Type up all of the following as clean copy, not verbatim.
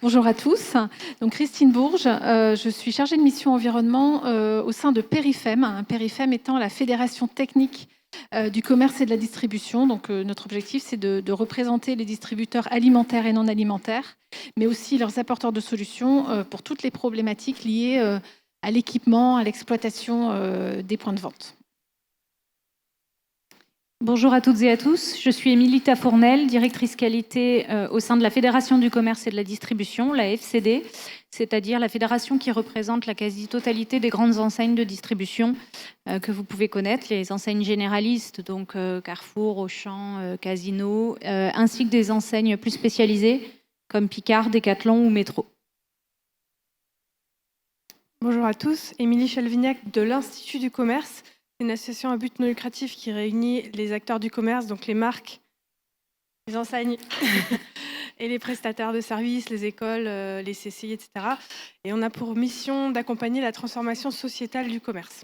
Bonjour à tous. Donc Christine Bourges, je suis chargée de mission environnement au sein de Périfem. Périfem étant la fédération technique du commerce et de la distribution. Donc notre objectif, c'est de représenter les distributeurs alimentaires et non alimentaires, mais aussi leurs apporteurs de solutions pour toutes les problématiques liées à l'équipement, à l'exploitation des points de vente. Bonjour à toutes et à tous, je suis Émilie Tafournel, directrice qualité au sein de la Fédération du commerce et de la distribution, la FCD, c'est-à-dire la fédération qui représente la quasi-totalité des grandes enseignes de distribution que vous pouvez connaître, les enseignes généralistes, donc Carrefour, Auchan, Casino, ainsi que des enseignes plus spécialisées comme Picard, Decathlon ou Métro. Bonjour à tous, Émilie Chalvignac de l'Institut du commerce. C'est une association à but non lucratif qui réunit les acteurs du commerce, donc les marques, les enseignes et les prestataires de services, les écoles, les CCI, etc. Et on a pour mission d'accompagner la transformation sociétale du commerce.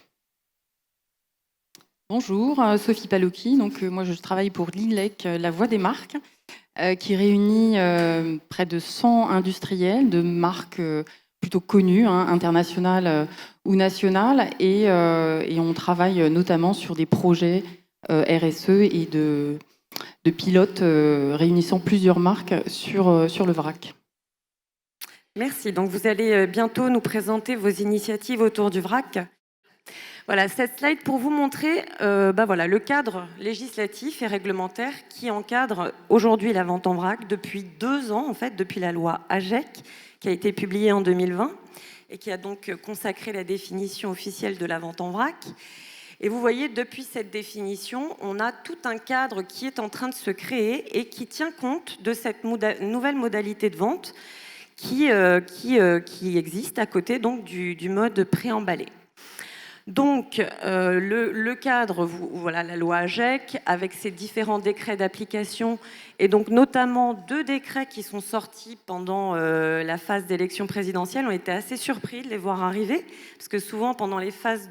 Bonjour, Sophie Palocchi. Donc, moi, je travaille pour l'INLEC, la voix des marques, qui réunit près de 100 industriels de marques plutôt connues, internationales ou nationales. Et on travaille notamment sur des projets RSE et de pilotes réunissant plusieurs marques sur le vrac. Merci. Donc, vous allez bientôt nous présenter vos initiatives autour du vrac. Voilà, cette slide pour vous montrer le cadre législatif et réglementaire qui encadre aujourd'hui la vente en vrac depuis 2 ans, en fait, depuis la loi AGEC, qui a été publiée en 2020 et qui a donc consacré la définition officielle de la vente en vrac. Et vous voyez, depuis cette définition, on a tout un cadre qui est en train de se créer et qui tient compte de cette nouvelle modalité de vente qui existe à côté donc, du mode préemballé. Donc, le cadre, voilà la loi AGEC, avec ses différents décrets d'application, et donc notamment 2 décrets qui sont sortis pendant la phase d'élection présidentielle, ont été assez surpris de les voir arriver, parce que souvent, pendant les phases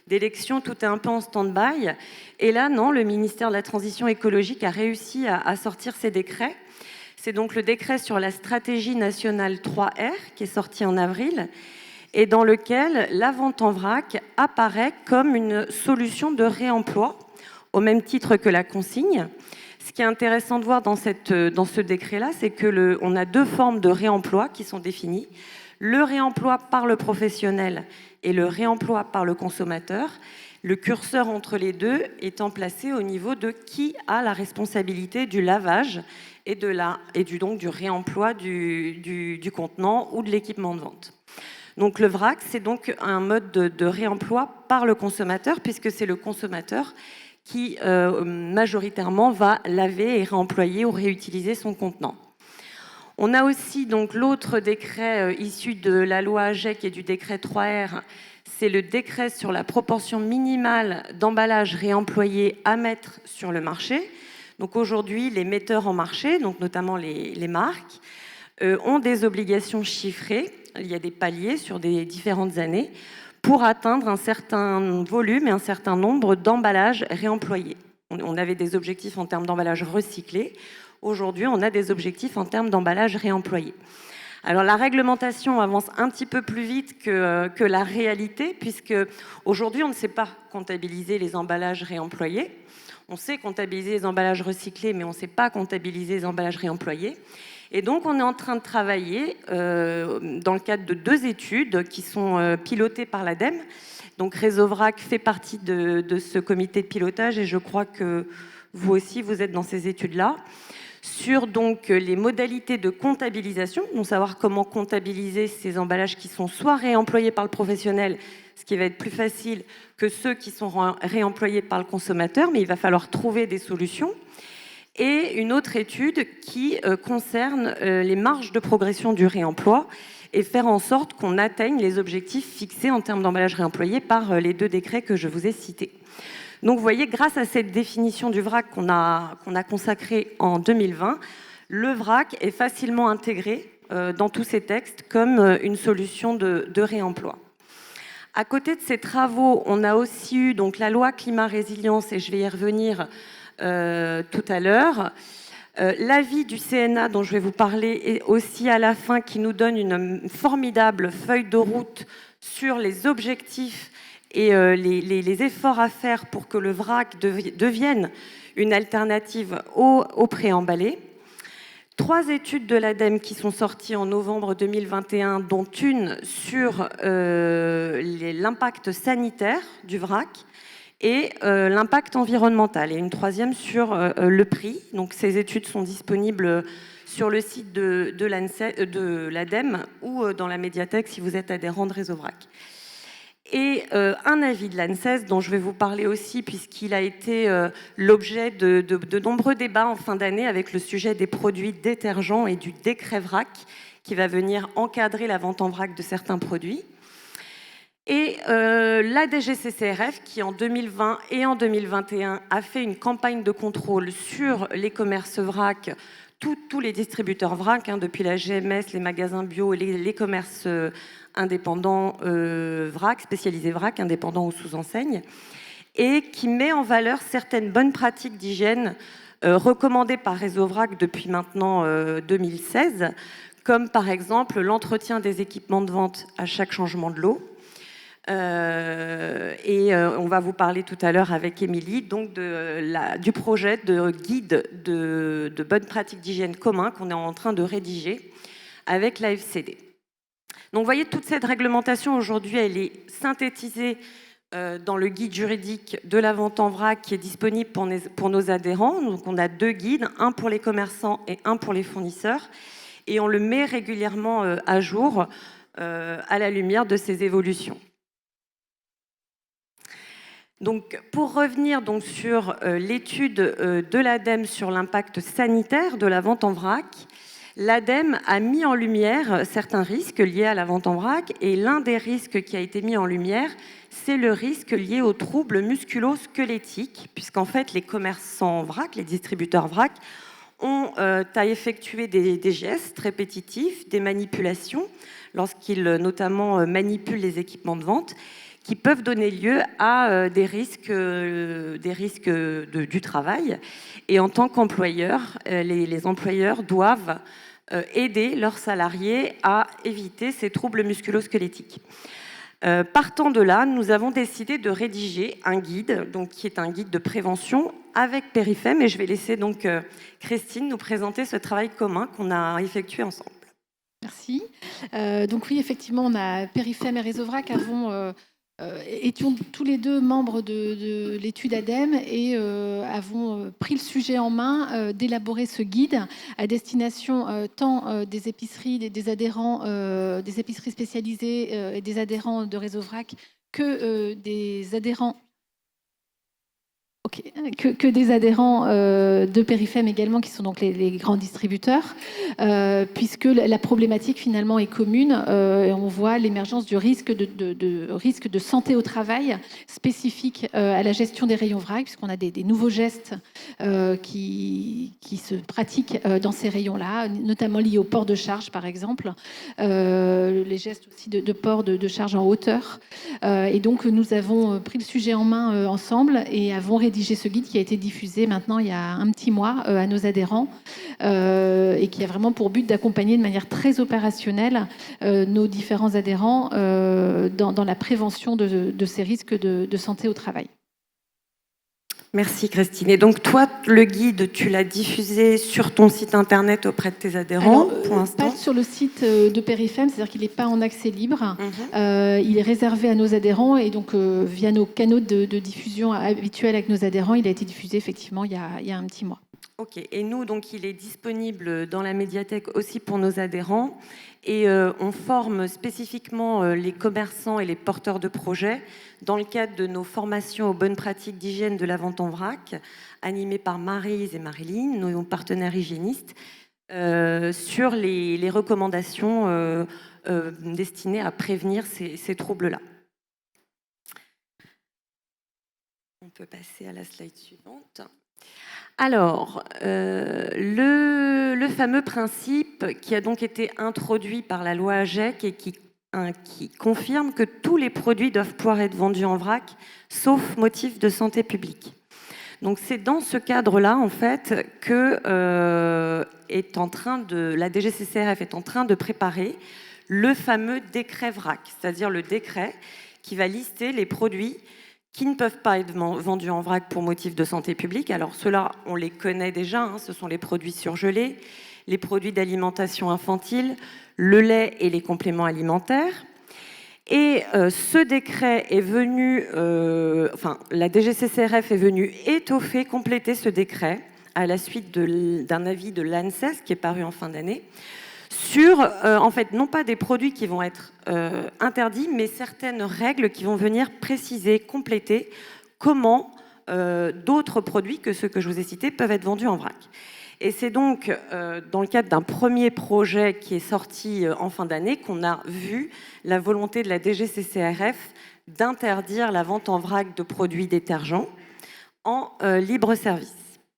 d'élection, tout est un peu en stand-by. Et là, non, le ministère de la Transition écologique a réussi à sortir ces décrets. C'est donc le décret sur la stratégie nationale 3R, qui est sorti en avril, et dans lequel la vente en vrac apparaît comme une solution de réemploi, au même titre que la consigne. Ce qui est intéressant de voir dans ce décret-là, c'est qu'on a 2 formes de réemploi qui sont définies. Le réemploi par le professionnel et le réemploi par le consommateur. Le curseur entre les deux étant placé au niveau de qui a la responsabilité du lavage et du réemploi du contenant ou de l'équipement de vente. Donc le vrac, c'est donc un mode de réemploi par le consommateur, puisque c'est le consommateur qui majoritairement va laver et réemployer ou réutiliser son contenant. On a aussi donc l'autre décret issu de la loi AGEC et du décret 3R, c'est le décret sur la proportion minimale d'emballage réemployé à mettre sur le marché. Donc aujourd'hui, les metteurs en marché, donc notamment les marques, ont des obligations chiffrées. Il y a des paliers sur des différentes années pour atteindre un certain volume et un certain nombre d'emballages réemployés. On avait des objectifs en termes d'emballage recyclé. Aujourd'hui, on a des objectifs en termes d'emballage réemployé. Alors la réglementation avance un petit peu plus vite que la réalité, puisque aujourd'hui, on ne sait pas comptabiliser les emballages réemployés. On sait comptabiliser les emballages recyclés, mais on ne sait pas comptabiliser les emballages réemployés. Et donc, on est en train de travailler dans le cadre de 2 études qui sont pilotées par l'ADEME. Donc, Réseau Vrac fait partie de ce comité de pilotage et je crois que vous aussi, vous êtes dans ces études-là, sur donc les modalités de comptabilisation, donc savoir comment comptabiliser ces emballages qui sont soit réemployés par le professionnel, ce qui va être plus facile que ceux qui sont réemployés par le consommateur, mais il va falloir trouver des solutions. Et une autre étude qui concerne les marges de progression du réemploi et faire en sorte qu'on atteigne les objectifs fixés en termes d'emballage réemployé par les 2 décrets que je vous ai cités. Donc vous voyez, grâce à cette définition du vrac qu'on a consacrée en 2020, le vrac est facilement intégré dans tous ces textes comme une solution de réemploi. À côté de ces travaux, on a aussi eu donc, la loi climat résilience, et je vais y revenir tout à l'heure, L'avis du CNA dont je vais vous parler est aussi à la fin, qui nous donne une formidable feuille de route sur les objectifs et les efforts à faire pour que le vrac devienne une alternative au préemballé. 3 études de l'ADEME qui sont sorties en novembre 2021, dont une sur l'impact sanitaire du vrac et l'impact environnemental, et une 3e sur le prix. Donc ces études sont disponibles sur le site de l'ADEME ou dans la médiathèque si vous êtes adhérent de Réseau Vrac. Et un avis de l'ANSES dont je vais vous parler aussi, puisqu'il a été l'objet de nombreux débats en fin d'année avec le sujet des produits détergents et du décret vrac qui va venir encadrer la vente en vrac de certains produits. Et la DGCCRF qui en 2020 et en 2021 a fait une campagne de contrôle sur les commerces vrac, tous les distributeurs vrac, depuis la GMS, les magasins bio et les commerces indépendants vrac, spécialisés vrac, indépendants ou sous-enseignes, et qui met en valeur certaines bonnes pratiques d'hygiène recommandées par Réseau Vrac depuis maintenant 2016, comme par exemple l'entretien des équipements de vente à chaque changement de l'eau. On va vous parler tout à l'heure avec Émilie donc du projet de guide de bonnes pratiques d'hygiène commun qu'on est en train de rédiger avec la FCD. Donc vous voyez, toute cette réglementation aujourd'hui, elle est synthétisée dans le guide juridique de la vente en vrac qui est disponible pour nos adhérents. Donc on a 2 guides, un pour les commerçants et un pour les fournisseurs, et on le met régulièrement à jour à la lumière de ces évolutions. Donc, pour revenir donc sur l'étude de l'ADEME sur l'impact sanitaire de la vente en vrac, l'ADEME a mis en lumière certains risques liés à la vente en vrac, et l'un des risques qui a été mis en lumière, c'est le risque lié aux troubles musculo-squelettiques, puisqu'en fait les commerçants vrac, les distributeurs vrac, ont à effectuer des gestes répétitifs, des manipulations, lorsqu'ils notamment manipulent les équipements de vente, qui peuvent donner lieu à des risques du travail. Et en tant qu'employeur, les employeurs doivent aider leurs salariés à éviter ces troubles musculo-squelettiques. Partant de là, nous avons décidé de rédiger un guide, donc, qui est un guide de prévention avec Perifem, et je vais laisser donc Christine nous présenter ce travail commun qu'on a effectué ensemble. Merci. Donc oui, effectivement, on a Perifem et Réseau Vrac étions tous les deux membres de l'étude ADEME et avons pris le sujet en main d'élaborer ce guide à destination tant des épiceries, des adhérents, des épiceries spécialisées et des adhérents de Réseau Vrac que des adhérents. Que des adhérents de Perifem également, qui sont donc les grands distributeurs, puisque la problématique finalement est commune. Et on voit l'émergence du risque de santé au travail spécifique à la gestion des rayons vrac, puisqu'on a des nouveaux gestes qui se pratiquent dans ces rayons-là, notamment liés au port de charge par exemple, les gestes aussi de port de charge en hauteur. Et donc nous avons pris le sujet en main ensemble et avons rédigé ce guide qui a été diffusé maintenant il y a un petit mois à nos adhérents et qui a vraiment pour but d'accompagner de manière très opérationnelle nos différents adhérents dans la prévention de ces risques de santé au travail. Merci Christine. Et donc toi, le guide, tu l'as diffusé sur ton site internet auprès de tes adhérents pour l'instant ? Pas sur le site de Perifem, c'est-à-dire qu'il n'est pas en accès libre. Il est réservé à nos adhérents et donc via nos canaux de diffusion habituels avec nos adhérents, il a été diffusé effectivement il y a un petit mois. Ok, et nous, donc, il est disponible dans la médiathèque aussi pour nos adhérents. Et on forme spécifiquement les commerçants et les porteurs de projets dans le cadre de nos formations aux bonnes pratiques d'hygiène de la vente en vrac, animées par Maryse et Marilyn, nos partenaires hygiénistes, sur les recommandations destinées à prévenir ces troubles-là. On peut passer à la slide suivante. Alors, le fameux principe qui a donc été introduit par la loi AGEC et qui confirme que tous les produits doivent pouvoir être vendus en vrac, sauf motif de santé publique. Donc c'est dans ce cadre-là, en fait, que la DGCCRF est en train de préparer le fameux décret VRAC, c'est-à-dire le décret qui va lister les produits qui ne peuvent pas être vendus en vrac pour motif de santé publique. Alors ceux-là, on les connaît déjà, hein, ce sont les produits surgelés, les produits d'alimentation infantile, le lait et les compléments alimentaires. Et ce décret est venu, la DGCCRF est venue étoffer, compléter ce décret à la suite d'un avis de l'ANSES qui est paru en fin d'année sur, en fait, non pas des produits qui vont être interdits, mais certaines règles qui vont venir préciser, compléter comment d'autres produits que ceux que je vous ai cités peuvent être vendus en vrac. Et c'est donc dans le cadre d'un premier projet qui est sorti en fin d'année qu'on a vu la volonté de la DGCCRF d'interdire la vente en vrac de produits détergents en libre service,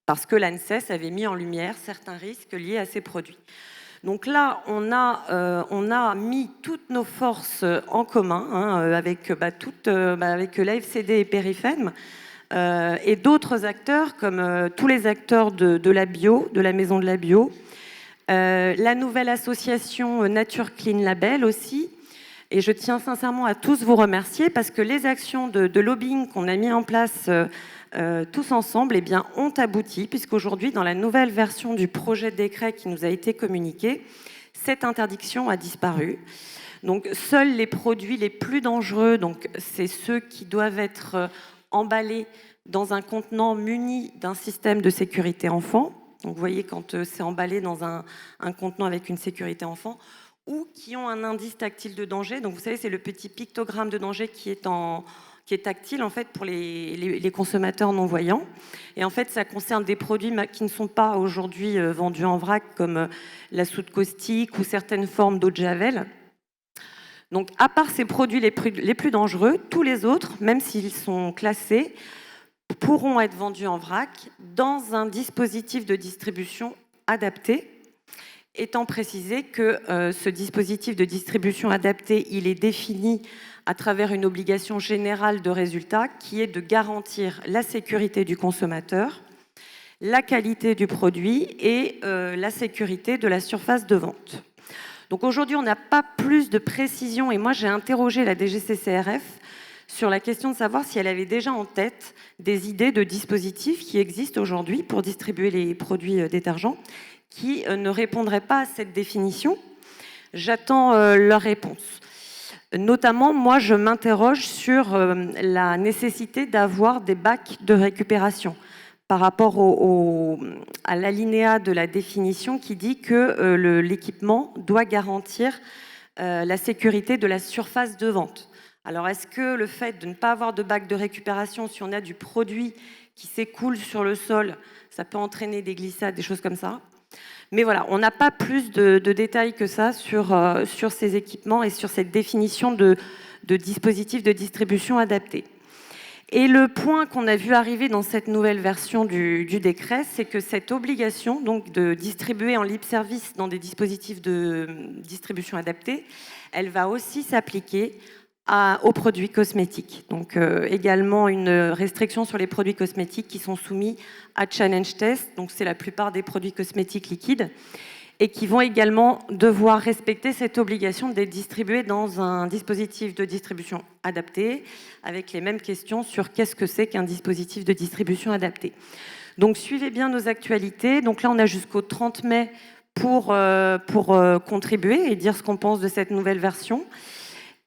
parce que l'ANSES avait mis en lumière certains risques liés à ces produits. Donc là, on a mis toutes nos forces en commun avec l'AFCD et Perifem et d'autres acteurs comme tous les acteurs de la bio, de la Maison de la Bio, la nouvelle association Nature Clean Label aussi. Et je tiens sincèrement à tous vous remercier parce que les actions de lobbying qu'on a mis en place tous ensemble ont abouti, puisqu'aujourd'hui, dans la nouvelle version du projet de décret qui nous a été communiqué, cette interdiction a disparu. Donc, seuls les produits les plus dangereux, donc c'est ceux qui doivent être emballés dans un contenant muni d'un système de sécurité enfant. Donc, vous voyez, quand c'est emballé dans un contenant avec une sécurité enfant, ou qui ont un indice tactile de danger. Donc, vous savez, c'est le petit pictogramme de danger qui est tactile en fait pour les consommateurs non-voyants. Et en fait, ça concerne des produits qui ne sont pas aujourd'hui vendus en vrac, comme la soude caustique ou certaines formes d'eau de javel. Donc, à part ces produits les plus dangereux, tous les autres, même s'ils sont classés, pourront être vendus en vrac dans un dispositif de distribution adapté, étant précisé que ce dispositif de distribution adapté, il est défini à travers une obligation générale de résultat qui est de garantir la sécurité du consommateur, la qualité du produit et la sécurité de la surface de vente. Donc aujourd'hui, on n'a pas plus de précision et moi j'ai interrogé la DGCCRF sur la question de savoir si elle avait déjà en tête des idées de dispositifs qui existent aujourd'hui pour distribuer les produits détergents qui ne répondraient pas à cette définition. J'attends leur réponse. Notamment, moi, je m'interroge sur la nécessité d'avoir des bacs de récupération par rapport à l'alinéa de la définition qui dit que l'équipement doit garantir la sécurité de la surface de vente. Alors, est-ce que le fait de ne pas avoir de bac de récupération, si on a du produit qui s'écoule sur le sol, ça peut entraîner des glissades, des choses comme ça? Mais voilà, on n'a pas plus de détails que ça sur ces équipements et sur cette définition de dispositifs de distribution adaptés. Et le point qu'on a vu arriver dans cette nouvelle version du décret, c'est que cette obligation donc, de distribuer en libre service dans des dispositifs de distribution adaptés, elle va aussi s'appliquer aux produits cosmétiques. Donc également une restriction sur les produits cosmétiques qui sont soumis à challenge test. Donc c'est la plupart des produits cosmétiques liquides et qui vont également devoir respecter cette obligation d'être distribués dans un dispositif de distribution adapté avec les mêmes questions sur qu'est-ce que c'est qu'un dispositif de distribution adapté. Donc suivez bien nos actualités. Donc là on a jusqu'au 30 mai pour contribuer et dire ce qu'on pense de cette nouvelle version.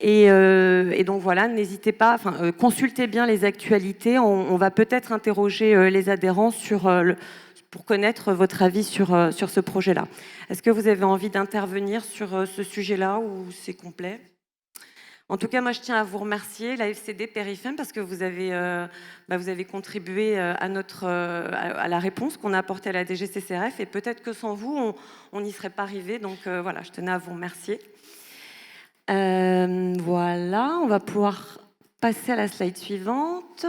Et donc voilà, n'hésitez pas, consultez bien les actualités. On va peut-être interroger les adhérents pour connaître votre avis sur ce projet-là. Est-ce que vous avez envie d'intervenir sur ce sujet-là ou c'est complet? En tout cas, moi, je tiens à vous remercier, la FCD Perifem, parce que vous avez contribué à la réponse qu'on a apportée à la DGCCRF. Et peut-être que sans vous, on n'y serait pas arrivé. Donc voilà, je tenais à vous remercier. Voilà, on va pouvoir passer à la slide suivante.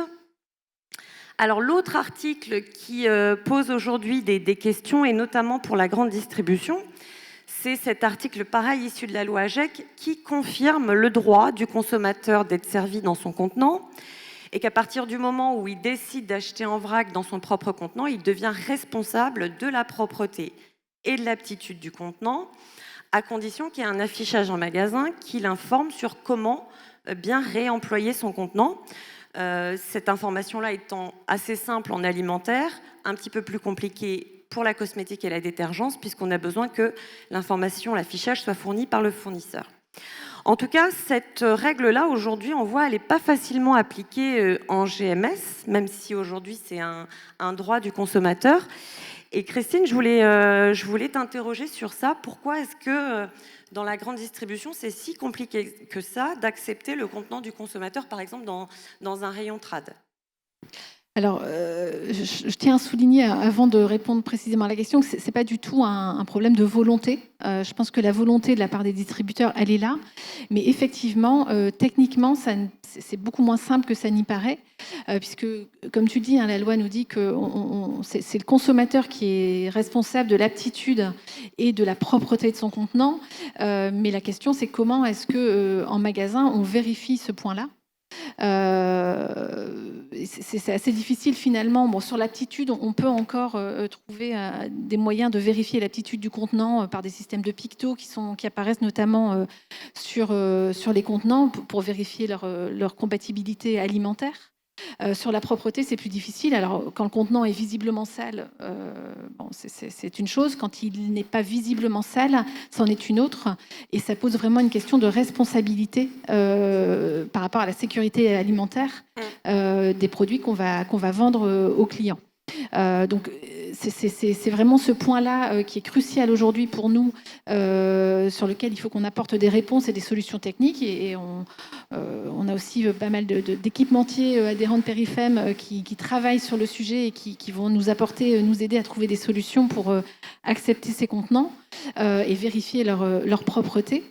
Alors l'autre article qui pose aujourd'hui des questions, et notamment pour la grande distribution, c'est cet article pareil issu de la loi AGEC qui confirme le droit du consommateur d'être servi dans son contenant et qu'à partir du moment où il décide d'acheter en vrac dans son propre contenant, il devient responsable de la propreté et de l'aptitude du contenant, à condition qu'il y ait un affichage en magasin qui l'informe sur comment bien réemployer son contenant. Cette information-là étant assez simple en alimentaire, un petit peu plus compliquée pour la cosmétique et la détergence, puisqu'on a besoin que l'information, l'affichage soit fourni par le fournisseur. En tout cas, cette règle-là, aujourd'hui, on voit, elle n'est pas facilement appliquée en GMS, même si aujourd'hui c'est un droit du consommateur. Et Christine, je voulais t'interroger sur ça. Pourquoi est-ce que dans la grande distribution, c'est si compliqué que ça d'accepter le contenant du consommateur, par exemple dans un rayon trad? Alors, je tiens à souligner, avant de répondre précisément à la question, que ce n'est pas du tout un problème de volonté. Je pense que la volonté de la part des distributeurs, elle est là. Mais effectivement, techniquement, c'est beaucoup moins simple que ça n'y paraît. Puisque, comme tu dis, la loi nous dit que c'est le consommateur qui est responsable de l'aptitude et de la propreté de son contenant. Mais la question, c'est comment est-ce qu'en magasin, on vérifie ce point-là ? C'est assez difficile finalement. Bon, sur l'aptitude, on peut encore trouver des moyens de vérifier l'aptitude du contenant par des systèmes de pictos qui apparaissent notamment sur les contenants pour vérifier leur compatibilité alimentaire. Sur la propreté, c'est plus difficile. Alors, quand le contenant est visiblement sale, c'est une chose. Quand il n'est pas visiblement sale, c'en est une autre. Et ça pose vraiment une question de responsabilité par rapport à la sécurité alimentaire des produits qu'on va vendre aux clients. Donc, c'est vraiment ce point-là qui est crucial aujourd'hui pour nous, sur lequel il faut qu'on apporte des réponses et des solutions techniques. Et on a aussi pas mal d'équipementiers adhérents de Perifem qui travaillent sur le sujet et qui vont nous aider à trouver des solutions pour accepter ces contenants et vérifier leur propreté.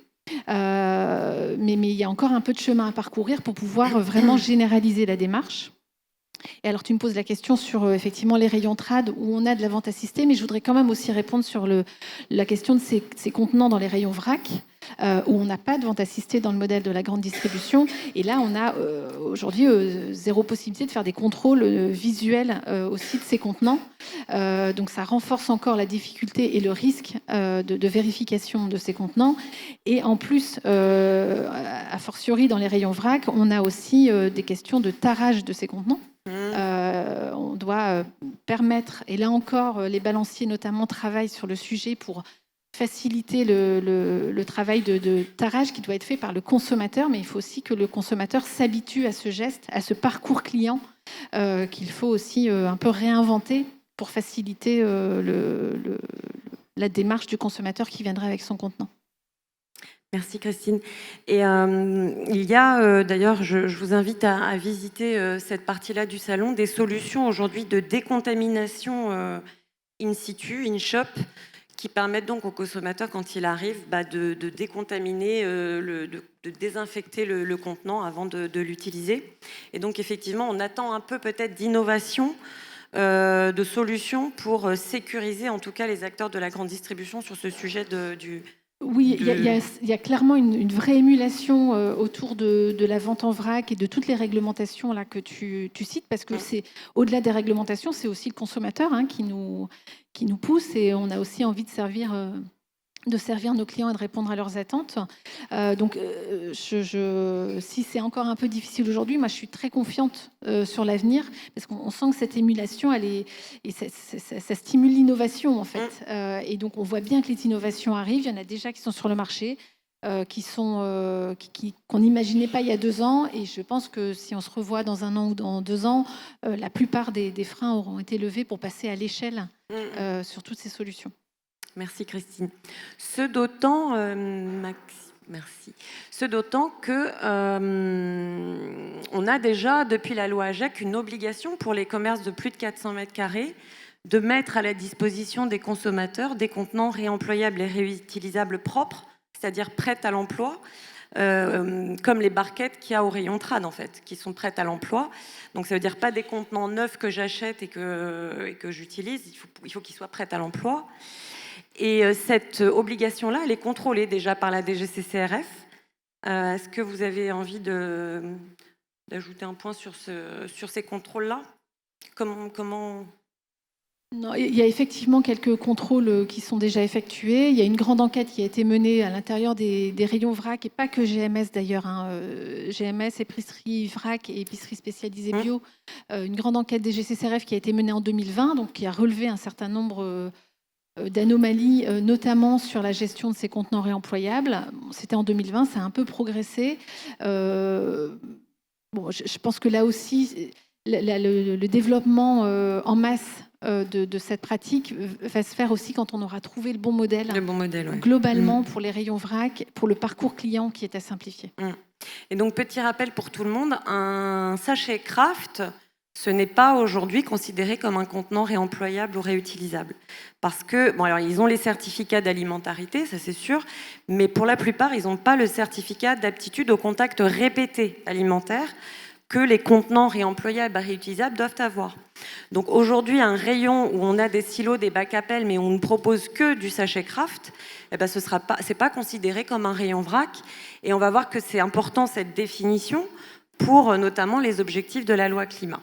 Mais il y a encore un peu de chemin à parcourir pour pouvoir vraiment généraliser la démarche. Et alors, tu me poses la question sur effectivement les rayons trad où on a de la vente assistée, mais je voudrais quand même aussi répondre sur la question de ces contenants dans les rayons vrac, où on n'a pas de vente assistée dans le modèle de la grande distribution. Et là, on a aujourd'hui zéro possibilité de faire des contrôles visuels aussi de ces contenants. Donc, ça renforce encore la difficulté et le risque de vérification de ces contenants. Et en plus, a fortiori dans les rayons vrac, on a aussi des questions de tarage de ces contenants. On doit permettre, et là encore, les balanciers notamment travaillent sur le sujet pour faciliter le travail de tarage qui doit être fait par le consommateur, mais il faut aussi que le consommateur s'habitue à ce geste, à ce parcours client qu'il faut aussi un peu réinventer pour faciliter la démarche du consommateur qui viendrait avec son contenant. Merci Christine. Et il y a d'ailleurs, je vous invite à visiter cette partie-là du salon, des solutions aujourd'hui de décontamination in situ, in shop, qui permettent donc au consommateur, quand il arrive, de décontaminer, de désinfecter le contenant avant de l'utiliser. Et donc effectivement, on attend un peu peut-être d'innovation, de solutions pour sécuriser en tout cas les acteurs de la grande distribution sur ce sujet du... Oui, il y a clairement une vraie émulation autour de la vente en vrac et de toutes les réglementations là, que tu cites, parce que c'est au-delà des réglementations, c'est aussi le consommateur qui nous pousse, et on a aussi envie de servir nos clients et de répondre à leurs attentes. Donc, si c'est encore un peu difficile aujourd'hui, moi je suis très confiante sur l'avenir, parce qu'on sent que cette émulation, ça stimule l'innovation en fait. Et donc on voit bien que les innovations arrivent, il y en a déjà qui sont sur le marché, qu'on n'imaginait pas il y a 2 ans, et je pense que si on se revoit dans 1 an ou dans 2 ans, la plupart des freins auront été levés pour passer à l'échelle sur toutes ces solutions. Merci Christine. Ce d'autant, merci. Ce d'autant que on a déjà, depuis la loi AGEC, une obligation pour les commerces de plus de 400 mètres carrés de mettre à la disposition des consommateurs des contenants réemployables et réutilisables propres, c'est-à-dire prêts à l'emploi, comme les barquettes qu'il y a au rayon trad en fait, qui sont prêtes à l'emploi. Donc ça veut dire pas des contenants neufs que j'achète et que j'utilise, il faut qu'ils soient prêts à l'emploi. Et cette obligation-là, elle est contrôlée déjà par la DGCCRF. Est-ce que vous avez envie de d'ajouter un point sur ces contrôles-là? Comment... Non, il y a effectivement quelques contrôles qui sont déjà effectués. Il y a une grande enquête qui a été menée à l'intérieur des rayons vrac, et pas que GMS d'ailleurs, hein. GMS, épicerie vrac et épicerie spécialisée bio. Une grande enquête des GCCRF qui a été menée en 2020, donc qui a relevé un certain nombre d'anomalies, notamment sur la gestion de ces contenants réemployables. C'était en 2020, ça a un peu progressé. Je pense que là aussi, le développement en masse de cette pratique va se faire aussi quand on aura trouvé le bon modèle. Le bon modèle, oui. Globalement, pour les rayons vrac, pour le parcours client qui est à simplifier. Et donc, petit rappel pour tout le monde, un sachet Kraft, ce n'est pas aujourd'hui considéré comme un contenant réemployable ou réutilisable. Parce que, bon, alors ils ont les certificats d'alimentarité, ça c'est sûr, mais pour la plupart, ils n'ont pas le certificat d'aptitude au contact répété alimentaire que les contenants réemployables, réutilisables doivent avoir. Donc aujourd'hui, un rayon où on a des silos, des bacs à pelles, mais on ne propose que du sachet Kraft, eh ben c'est pas considéré comme un rayon vrac. Et on va voir que c'est important cette définition pour notamment les objectifs de la loi climat.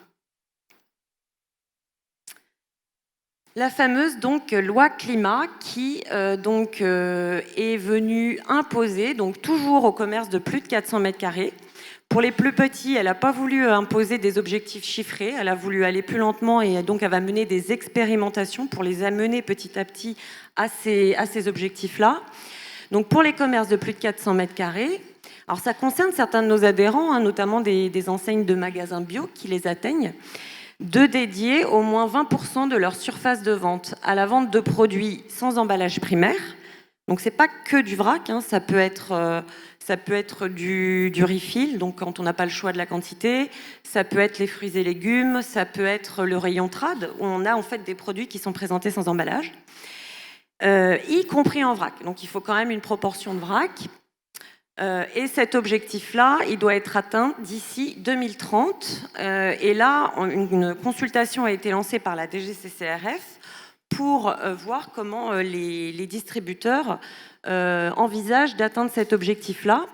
La fameuse donc loi climat qui est venue imposer donc toujours au commerce de plus de 400 mètres carrés. Pour les plus petits, elle n'a pas voulu imposer des objectifs chiffrés, elle a voulu aller plus lentement et donc elle va mener des expérimentations pour les amener petit à petit à ces objectifs-là. Donc pour les commerces de plus de 400 mètres carrés, alors ça concerne certains de nos adhérents, notamment des enseignes de magasins bio qui les atteignent, de dédier au moins 20% de leur surface de vente à la vente de produits sans emballage primaire. Donc c'est pas que du vrac, ça peut être du refill, donc quand on n'a pas le choix de la quantité, ça peut être les fruits et légumes, ça peut être le rayon trad, où on a en fait des produits qui sont présentés sans emballage, y compris en vrac. Donc il faut quand même une proportion de vrac. Et cet objectif-là, il doit être atteint d'ici 2030. Et là, une consultation a été lancée par la DGCCRF pour voir comment les distributeurs envisagent d'atteindre cet objectif-là,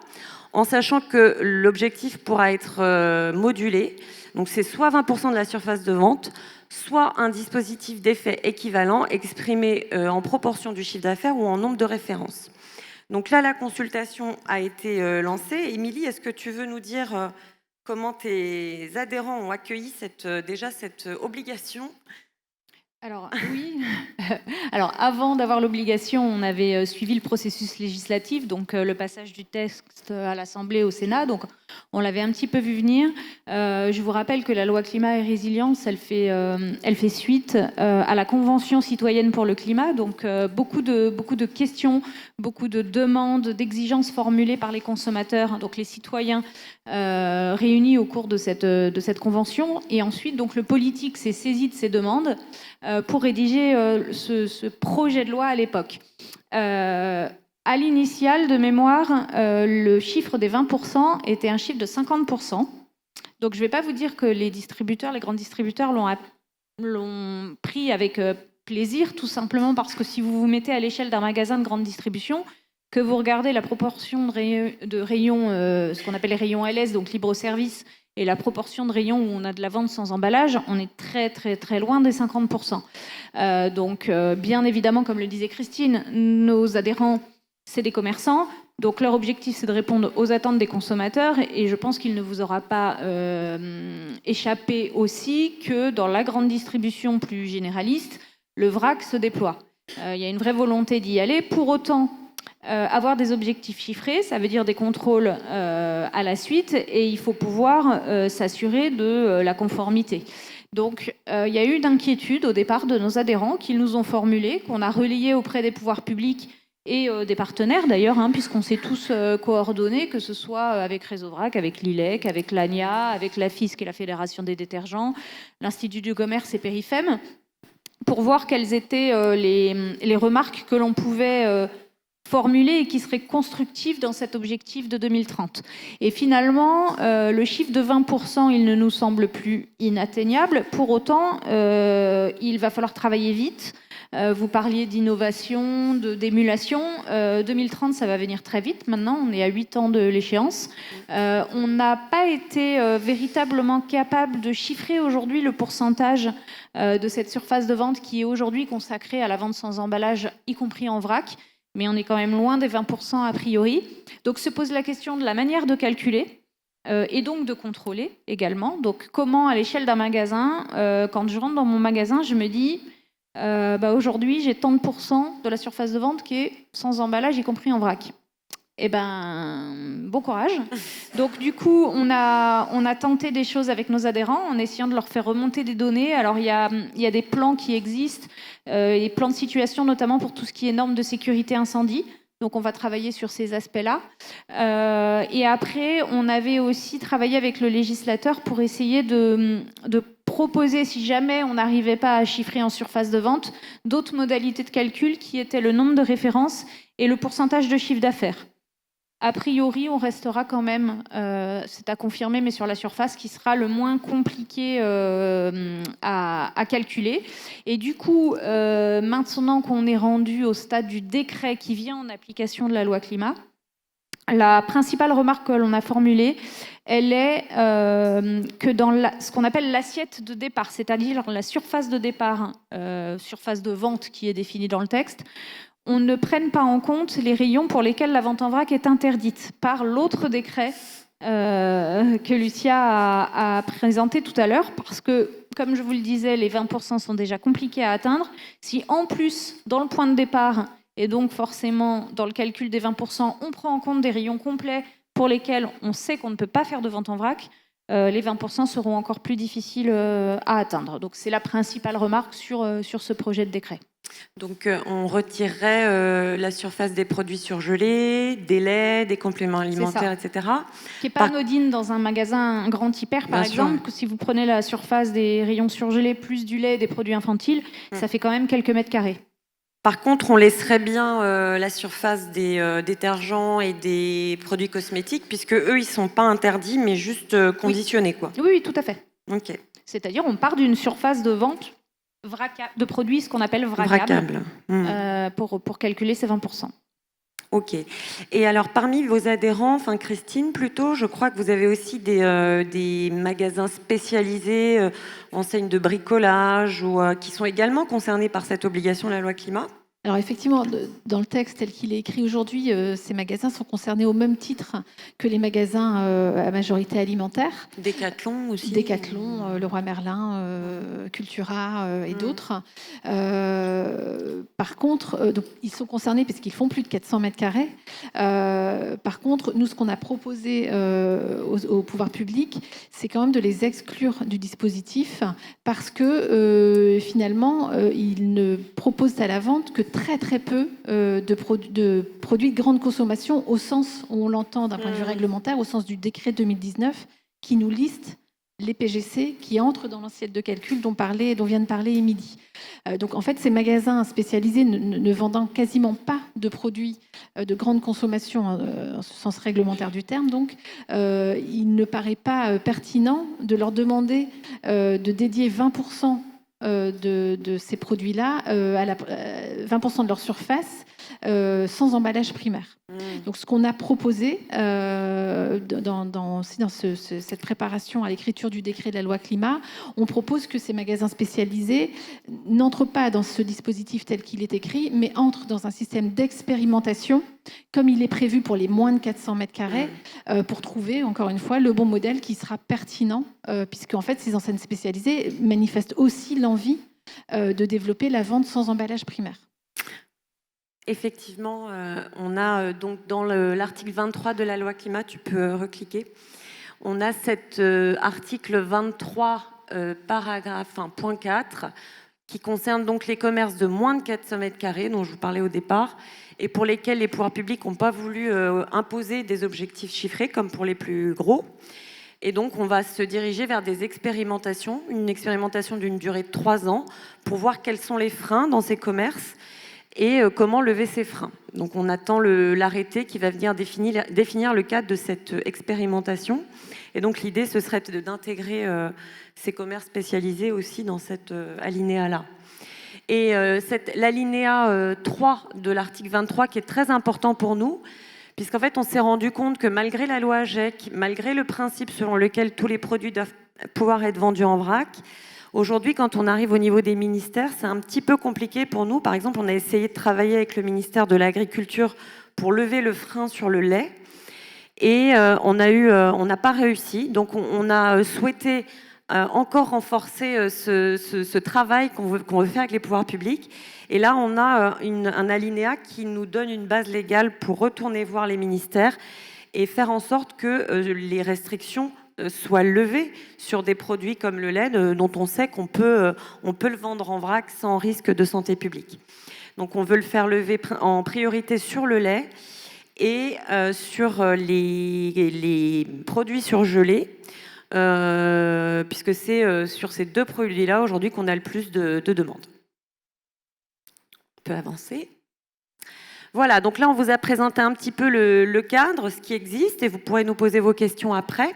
en sachant que l'objectif pourra être modulé. Donc c'est soit 20% de la surface de vente, soit un dispositif d'effet équivalent exprimé en proportion du chiffre d'affaires ou en nombre de références. Donc là, la consultation a été lancée. Émilie, est-ce que tu veux nous dire comment tes adhérents ont accueilli cette obligation ? Alors oui. Alors avant d'avoir l'obligation, on avait suivi le processus législatif, donc le passage du texte à l'Assemblée, au Sénat. Donc on l'avait un petit peu vu venir. Je vous rappelle que la loi climat et résilience, elle fait suite à la Convention citoyenne pour le climat. Donc beaucoup de questions, beaucoup de demandes, d'exigences formulées par les consommateurs, donc les citoyens réunis au cours de cette convention. Et ensuite, donc le politique s'est saisi de ces demandes pour rédiger ce projet de loi à l'époque. À l'initiale, de mémoire, le chiffre des 20% était un chiffre de 50%. Donc je ne vais pas vous dire que les grands distributeurs l'ont pris avec plaisir, tout simplement parce que si vous vous mettez à l'échelle d'un magasin de grande distribution, que vous regardez la proportion de rayons, ce qu'on appelle les rayons LS, donc libre-service, et la proportion de rayons où on a de la vente sans emballage, on est très très très loin des 50%. Donc bien évidemment, comme le disait Christine, nos adhérents, c'est des commerçants. Donc leur objectif, c'est de répondre aux attentes des consommateurs. Et je pense qu'il ne vous aura pas échappé aussi que dans la grande distribution plus généraliste, le vrac se déploie. Il y a une vraie volonté d'y aller. Pour autant, avoir des objectifs chiffrés, ça veut dire des contrôles à la suite, et il faut pouvoir s'assurer de la conformité. Donc il y a eu une inquiétude au départ de nos adhérents qu'ils nous ont formulée, qu'on a relayée auprès des pouvoirs publics et des partenaires d'ailleurs, puisqu'on s'est tous coordonnés, que ce soit avec Réseau Vrac, avec l'ILEC, avec l'ANIA, avec la FISC et la Fédération des détergents, l'Institut du commerce et Périfem, pour voir quelles étaient les remarques que l'on pouvait formulé et qui serait constructif dans cet objectif de 2030. Et finalement, le chiffre de 20%, il ne nous semble plus inatteignable. Pour autant, il va falloir travailler vite. Vous parliez d'innovation, d'émulation. 2030, ça va venir très vite. Maintenant, on est à 8 ans de l'échéance. On n'a pas été véritablement capable de chiffrer aujourd'hui le pourcentage de cette surface de vente qui est aujourd'hui consacrée à la vente sans emballage, y compris en vrac. Mais on est quand même loin des 20% a priori. Donc se pose la question de la manière de calculer et donc de contrôler également. Donc comment, à l'échelle d'un magasin, quand je rentre dans mon magasin, je me dis... aujourd'hui, j'ai tant de pourcents de la surface de vente qui est sans emballage, y compris en vrac. Eh ben, bon courage. Donc, du coup, on a tenté des choses avec nos adhérents en essayant de leur faire remonter des données. Alors, il y a des plans qui existent, des plans de situation, notamment pour tout ce qui est normes de sécurité incendie. Donc, on va travailler sur ces aspects-là. Et après, on avait aussi travaillé avec le législateur pour essayer de proposer, si jamais on n'arrivait pas à chiffrer en surface de vente, d'autres modalités de calcul qui étaient le nombre de références et le pourcentage de chiffre d'affaires. A priori, on restera quand même, c'est à confirmer, mais sur la surface, qui sera le moins compliqué à calculer. Et du coup, maintenant qu'on est rendu au stade du décret qui vient en application de la loi climat, la principale remarque que l'on a formulée, elle est que dans ce qu'on appelle l'assiette de départ, c'est-à-dire la surface de départ, surface de vente qui est définie dans le texte, on ne prenne pas en compte les rayons pour lesquels la vente en vrac est interdite par l'autre décret que Lucia a présenté tout à l'heure, parce que, comme je vous le disais, les 20% sont déjà compliqués à atteindre. Si en plus, dans le point de départ, et donc forcément dans le calcul des 20%, on prend en compte des rayons complets pour lesquels on sait qu'on ne peut pas faire de vente en vrac, les 20% seront encore plus difficiles à atteindre. Donc c'est la principale remarque sur ce projet de décret. Donc on retirerait la surface des produits surgelés, des laits, des compléments alimentaires, etc. Qui n'est pas anodine dans un magasin, un grand hyper par exemple, que si vous prenez la surface des rayons surgelés plus du lait et des produits infantiles, ça fait quand même quelques mètres carrés. Par contre, on laisserait bien la surface des détergents et des produits cosmétiques, puisque eux, ils sont pas interdits, mais juste conditionnés, quoi. Oui, tout à fait. Ok. C'est-à-dire, on part d'une surface de vente de produits, ce qu'on appelle vracables, pour calculer ces 20%. Ok. Et alors, parmi vos adhérents, enfin Christine plutôt, je crois que vous avez aussi des magasins spécialisés, enseignes de bricolage, ou qui sont également concernés par cette obligation de la loi climat. Alors effectivement, dans le texte tel qu'il est écrit aujourd'hui, ces magasins sont concernés au même titre que les magasins à majorité alimentaire. Decathlon aussi. Decathlon, Leroy Merlin, Cultura et d'autres. Par contre, donc, ils sont concernés parce qu'ils font plus de 400 mètres carrés. Par contre, nous, ce qu'on a proposé au pouvoir public, c'est quand même de les exclure du dispositif parce que finalement, ils ne proposent à la vente que très très peu de produits de grande consommation au sens où on l'entend d'un point de vue réglementaire, au sens du décret 2019 qui nous liste les PGC qui entrent dans l'assiette de calcul dont vient de parler Émilie. Donc en fait, ces magasins spécialisés ne vendant quasiment pas de produits de grande consommation en ce sens réglementaire du terme, donc il ne paraît pas pertinent de leur demander de dédier 20% de ces produits-là, 20% de leur surface, sans emballage primaire. Donc, ce qu'on a proposé dans cette préparation à l'écriture du décret de la loi climat, on propose que ces magasins spécialisés n'entrent pas dans ce dispositif tel qu'il est écrit, mais entrent dans un système d'expérimentation, comme il est prévu pour les moins de 400 mètres carrés, pour trouver, encore une fois, le bon modèle qui sera pertinent, puisque en fait, ces enseignes spécialisées manifestent aussi l'envie de développer la vente sans emballage primaire. Effectivement, on a donc dans l'article 23 de la loi climat, tu peux recliquer, on a cet article 23, point 4, qui concerne donc les commerces de moins de 400 mètres carrés, dont je vous parlais au départ, et pour lesquels les pouvoirs publics n'ont pas voulu imposer des objectifs chiffrés, comme pour les plus gros. Et donc, on va se diriger vers des expérimentations, une expérimentation d'une durée de 3 ans, pour voir quels sont les freins dans ces commerces, et comment lever ces freins. Donc on attend l'arrêté qui va venir définir le cadre de cette expérimentation. Et donc l'idée, ce serait d'intégrer ces commerces spécialisés aussi dans cet alinéa-là. Et l'alinéa 3 de l'article 23 qui est très important pour nous, puisqu'en fait on s'est rendu compte que malgré la loi AGEC, malgré le principe selon lequel tous les produits doivent pouvoir être vendus en vrac, aujourd'hui, quand on arrive au niveau des ministères, c'est un petit peu compliqué pour nous. Par exemple, on a essayé de travailler avec le ministère de l'Agriculture pour lever le frein sur le lait. Et on n'a pas réussi. Donc, on a souhaité encore renforcer ce travail qu'on veut faire avec les pouvoirs publics. Et là, on a un alinéa qui nous donne une base légale pour retourner voir les ministères et faire en sorte que les restrictions soient levées sur des produits comme le lait, dont on sait qu'on peut le vendre en vrac sans risque de santé publique. Donc on veut le faire lever en priorité sur le lait et sur les produits surgelés, puisque c'est sur ces deux produits-là aujourd'hui qu'on a le plus de demandes. On peut avancer. Voilà, donc là on vous a présenté un petit peu le cadre, ce qui existe, et vous pourrez nous poser vos questions après.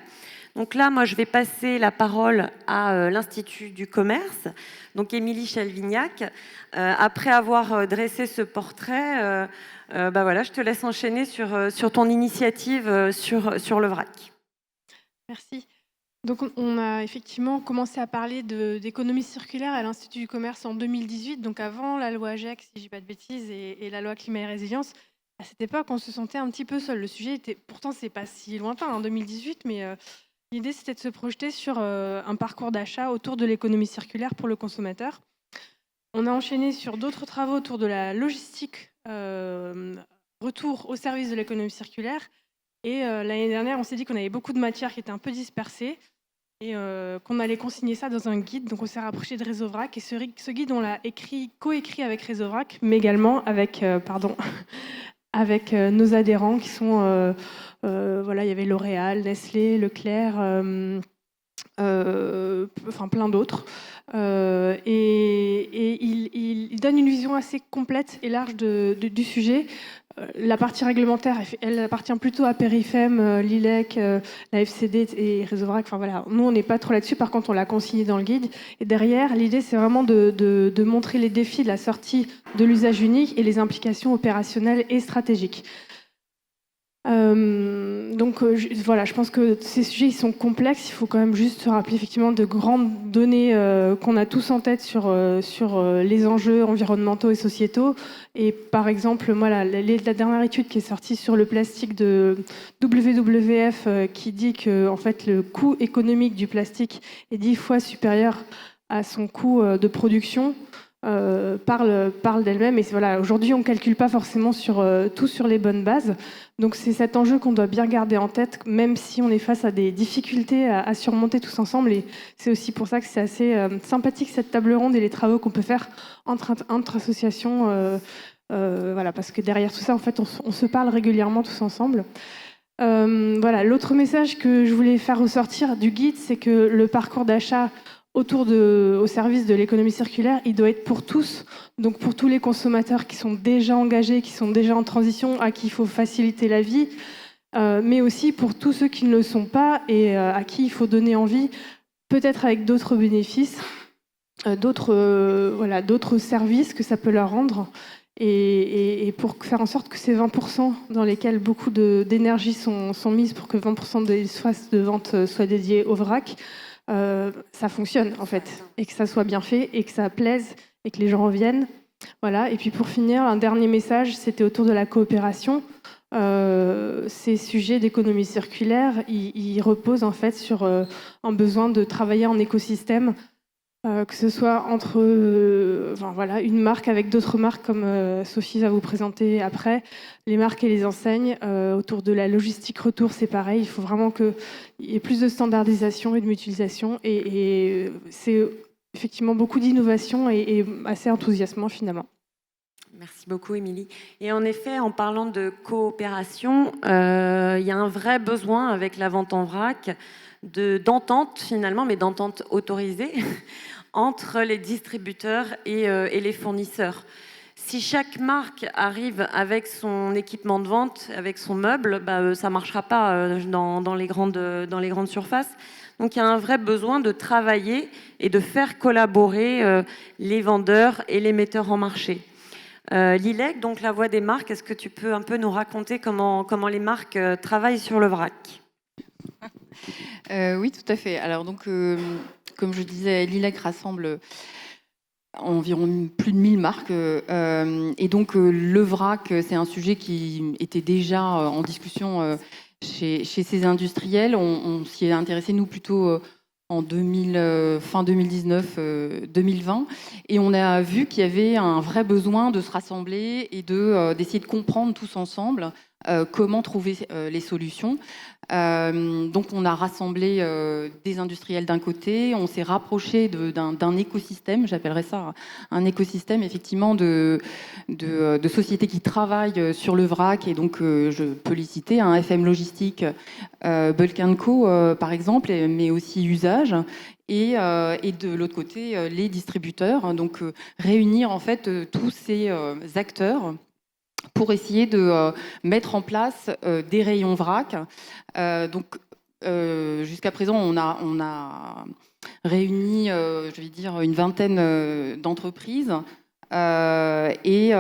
Donc là, moi, je vais passer la parole à l'Institut du commerce. Donc, Émilie Chalvignac, après avoir dressé ce portrait, voilà, je te laisse enchaîner sur ton initiative sur le vrac. Merci. Donc, on a effectivement commencé à parler d'économie circulaire à l'Institut du commerce en 2018, donc avant la loi AGEC, si je ne dis pas de bêtises, et la loi climat et résilience. À cette époque, on se sentait un petit peu seul. Le sujet était, pourtant, c'est pas si lointain, en 2018, mais l'idée, c'était de se projeter sur un parcours d'achat autour de l'économie circulaire pour le consommateur. On a enchaîné sur d'autres travaux autour de la logistique, retour au service de l'économie circulaire. Et l'année dernière, on s'est dit qu'on avait beaucoup de matières qui étaient un peu dispersées et qu'on allait consigner ça dans un guide. Donc on s'est rapproché de Réseau Vrac. Et ce guide, on l'a coécrit avec Réseau Vrac, mais également avec, avec nos adhérents qui sont... voilà, il y avait L'Oréal, Nestlé, Leclerc, enfin plein d'autres. Et il donne une vision assez complète et large du sujet. La partie réglementaire, elle appartient plutôt à Perifem, l'ILEC, la FCD et Réseau Vrac. Enfin voilà, nous on n'est pas trop là-dessus. Par contre, on l'a consigné dans le guide. Et derrière, l'idée c'est vraiment de montrer les défis de la sortie de l'usage unique et les implications opérationnelles et stratégiques. Voilà, je pense que ces sujets ils sont complexes. Il faut quand même juste se rappeler effectivement de grandes données qu'on a tous en tête sur les enjeux environnementaux et sociétaux. Et par exemple, moi, la dernière étude qui est sortie sur le plastique de WWF qui dit que en fait, le coût économique du plastique est 10 fois supérieur à son coût de production. Parle d'elle-même. Et voilà, aujourd'hui, on ne calcule pas forcément tout sur les bonnes bases. Donc c'est cet enjeu qu'on doit bien garder en tête, même si on est face à des difficultés à surmonter tous ensemble. Et c'est aussi pour ça que c'est assez sympathique cette table ronde et les travaux qu'on peut faire entre associations. Voilà, parce que derrière tout ça, en fait, on se parle régulièrement tous ensemble. Voilà, l'autre message que je voulais faire ressortir du guide, c'est que le parcours d'achat au service de l'économie circulaire, il doit être pour tous, donc pour tous les consommateurs qui sont déjà engagés, qui sont déjà en transition, à qui il faut faciliter la vie, mais aussi pour tous ceux qui ne le sont pas et à qui il faut donner envie, peut-être avec d'autres bénéfices, d'autres services que ça peut leur rendre, et pour faire en sorte que ces 20% dans lesquels beaucoup d'énergie sont mises pour que 20% des espaces de vente soient dédiés au vrac, ça fonctionne en fait, et que ça soit bien fait, et que ça plaise, et que les gens reviennent. Voilà. Et puis pour finir, un dernier message, c'était autour de la coopération. Ces sujets d'économie circulaire, ils reposent en fait sur un besoin de travailler en écosystème, que ce soit entre une marque avec d'autres marques, comme Sophie va vous présenter après, les marques et les enseignes. Autour de la logistique retour, c'est pareil. Il faut vraiment qu'il y ait plus de standardisation et de mutualisation. Et c'est effectivement beaucoup d'innovation et assez enthousiasmant finalement. Merci beaucoup, Émilie. Et en effet, en parlant de coopération, il y a un vrai besoin avec la vente en vrac d'entente finalement, mais d'entente autorisée entre les distributeurs et les fournisseurs. Si chaque marque arrive avec son équipement de vente, avec son meuble, ça ne marchera pas dans les grandes surfaces. Donc il y a un vrai besoin de travailler et de faire collaborer les vendeurs et les metteurs en marché. Lilek, donc la voix des marques, est-ce que tu peux un peu nous raconter comment les marques travaillent sur le vrac ? Oui, tout à fait. Alors donc, comme je disais, Lilek rassemble environ plus de 1000 marques. Et donc, le vrac, c'est un sujet qui était déjà en discussion chez ces industriels. On s'y est intéressé, nous, plutôt en fin 2019, 2020. Et on a vu qu'il y avait un vrai besoin de se rassembler et d'essayer de comprendre tous ensemble comment trouver les solutions. Donc on a rassemblé des industriels d'un côté, on s'est rapproché d'un écosystème, j'appellerais ça un écosystème effectivement de sociétés qui travaillent sur le vrac, et donc je peux les citer, FM Logistique, Bulk & Co par exemple, mais aussi Usage. Et de l'autre côté, les distributeurs. Donc réunir en fait tous ces acteurs pour essayer de mettre en place des rayons vrac. Donc, jusqu'à présent, on a réuni, je vais dire, une vingtaine d'entreprises. Et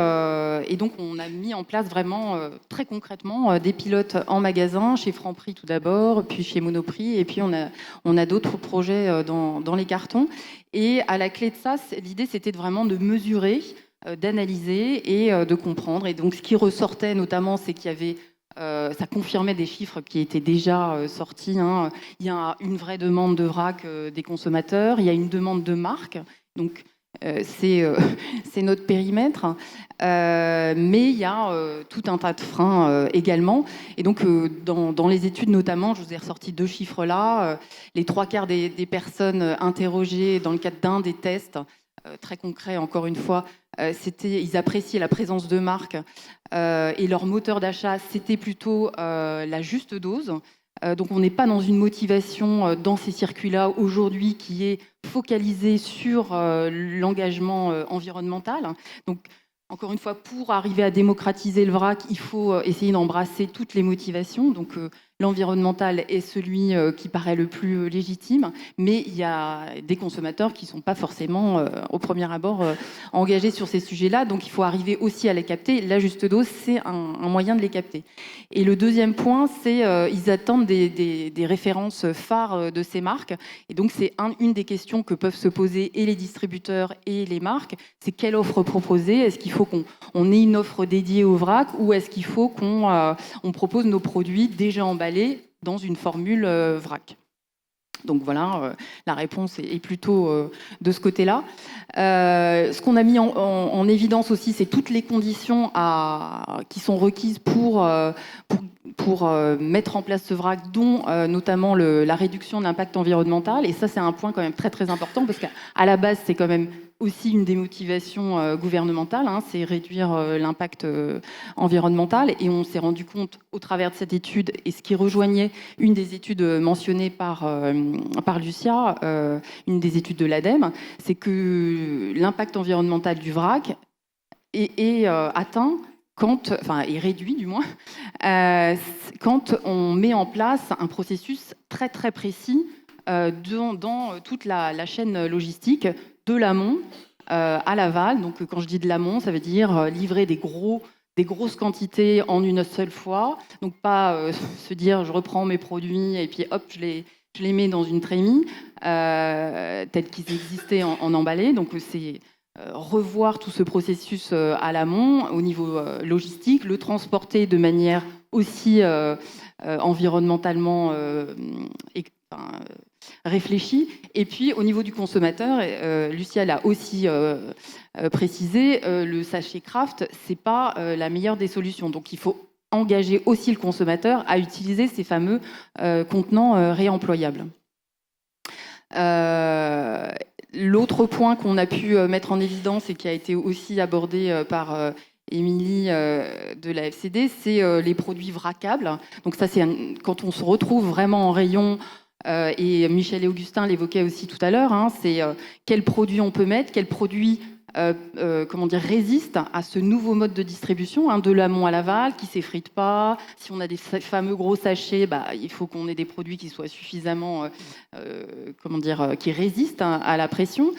donc, on a mis en place vraiment, très concrètement, des pilotes en magasin, chez Franprix tout d'abord, puis chez Monoprix, et puis on a d'autres projets dans les cartons. Et à la clé de ça, l'idée, c'était vraiment de mesurer, d'analyser et de comprendre. Et donc, ce qui ressortait notamment, c'est qu'il y avait, ça confirmait des chiffres qui étaient déjà sortis. Il y a une vraie demande de vrac des consommateurs, il y a une demande de marque. Donc, c'est notre périmètre. Mais il y a tout un tas de freins également. Et donc, dans les études notamment, je vous ai ressorti 2 chiffres là. Les 3/4 des personnes interrogées dans le cadre d'un des tests, très concret encore une fois, ils appréciaient la présence de marques et leur moteur d'achat, c'était plutôt la juste dose. Donc on n'est pas dans une motivation dans ces circuits-là aujourd'hui qui est focalisée sur l'engagement environnemental. Donc encore une fois, pour arriver à démocratiser le vrac, il faut essayer d'embrasser toutes les motivations. Donc l'environnemental est celui qui paraît le plus légitime, mais il y a des consommateurs qui ne sont pas forcément au premier abord engagés sur ces sujets-là. Donc il faut arriver aussi à les capter. La juste dose, c'est un moyen de les capter. Et le deuxième point, c'est ils attendent des références phares de ces marques. Et donc c'est une des questions que peuvent se poser et les distributeurs et les marques. C'est quelle offre proposer ? Est-ce qu'il faut qu'on ait une offre dédiée au vrac, ou est-ce qu'il faut qu'on propose nos produits déjà emballés dans une formule vrac ? Donc voilà, la réponse est plutôt de ce côté-là. Ce qu'on a mis en évidence aussi, c'est toutes les conditions qui sont requises pour mettre en place ce vrac, dont notamment la réduction de l'impact environnemental. Et ça, c'est un point quand même très très important, parce qu'à la base, c'est quand même aussi une des motivations gouvernementales, c'est réduire l'impact environnemental. Et on s'est rendu compte au travers de cette étude, et ce qui rejoignait une des études mentionnées par Lucia, une des études de l'ADEME, c'est que l'impact environnemental du vrac est atteint est réduit du moins, quand on met en place un processus très très précis dans toute la chaîne logistique, de l'amont à l'aval. Donc quand je dis de l'amont, ça veut dire livrer des grosses quantités en une seule fois. Donc pas se dire je reprends mes produits et puis hop, je les mets dans une trémie tels qu'ils existaient en emballé. Donc c'est revoir tout ce processus à l'amont au niveau logistique, le transporter de manière aussi environnementalement réfléchie. Et puis au niveau du consommateur, Lucia l'a aussi précisé, le sachet Kraft, c'est pas la meilleure des solutions. Donc il faut engager aussi le consommateur à utiliser ces fameux contenants réemployables. L'autre point qu'on a pu mettre en évidence et qui a été aussi abordé par Émilie de la FCD, c'est les produits vracables. Donc ça, c'est quand on se retrouve vraiment en rayon, et Michel et Augustin l'évoquaient aussi tout à l'heure, c'est quels produits on peut mettre, quels produits résiste à ce nouveau mode de distribution, hein, de l'amont à l'aval, qui s'effrite pas. Si on a des fameux gros sachets, il faut qu'on ait des produits qui soient suffisamment, qui résistent, hein, à la pression.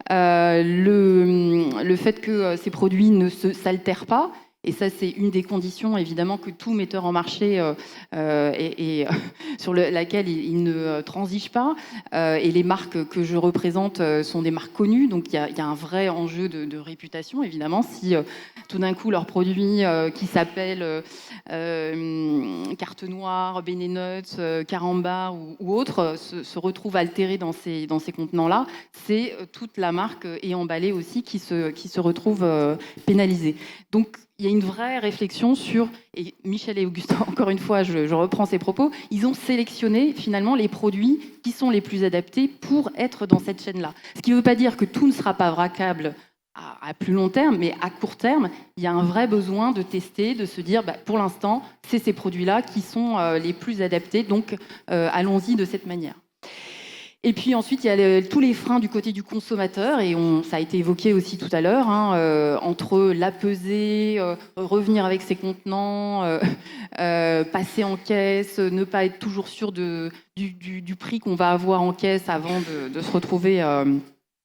Le fait que ces produits ne s'altèrent pas. Et ça, c'est une des conditions, évidemment, que tout metteur en marché sur laquelle il ne transige pas. Et les marques que je représente sont des marques connues. Donc, il y a un vrai enjeu de réputation, évidemment. Si tout d'un coup, leurs produits qui s'appellent Carte Noire, Bénénuts, Carambar ou autres se retrouvent altérés dans ces contenants-là, c'est toute la marque et emballée aussi qui se retrouve pénalisée. Donc, il y a une vraie réflexion sur, et Michel et Augustin, encore une fois, je reprends ces propos, ils ont sélectionné finalement les produits qui sont les plus adaptés pour être dans cette chaîne-là. Ce qui ne veut pas dire que tout ne sera pas vraquable à plus long terme, mais à court terme, il y a un vrai besoin de tester, de se dire, pour l'instant, c'est ces produits-là qui sont les plus adaptés, donc allons-y de cette manière. Et puis ensuite, il y a tous les freins du côté du consommateur, et ça a été évoqué aussi tout à l'heure, hein, entre la pesée, revenir avec ses contenants, passer en caisse, ne pas être toujours sûr du prix qu'on va avoir en caisse avant de se retrouver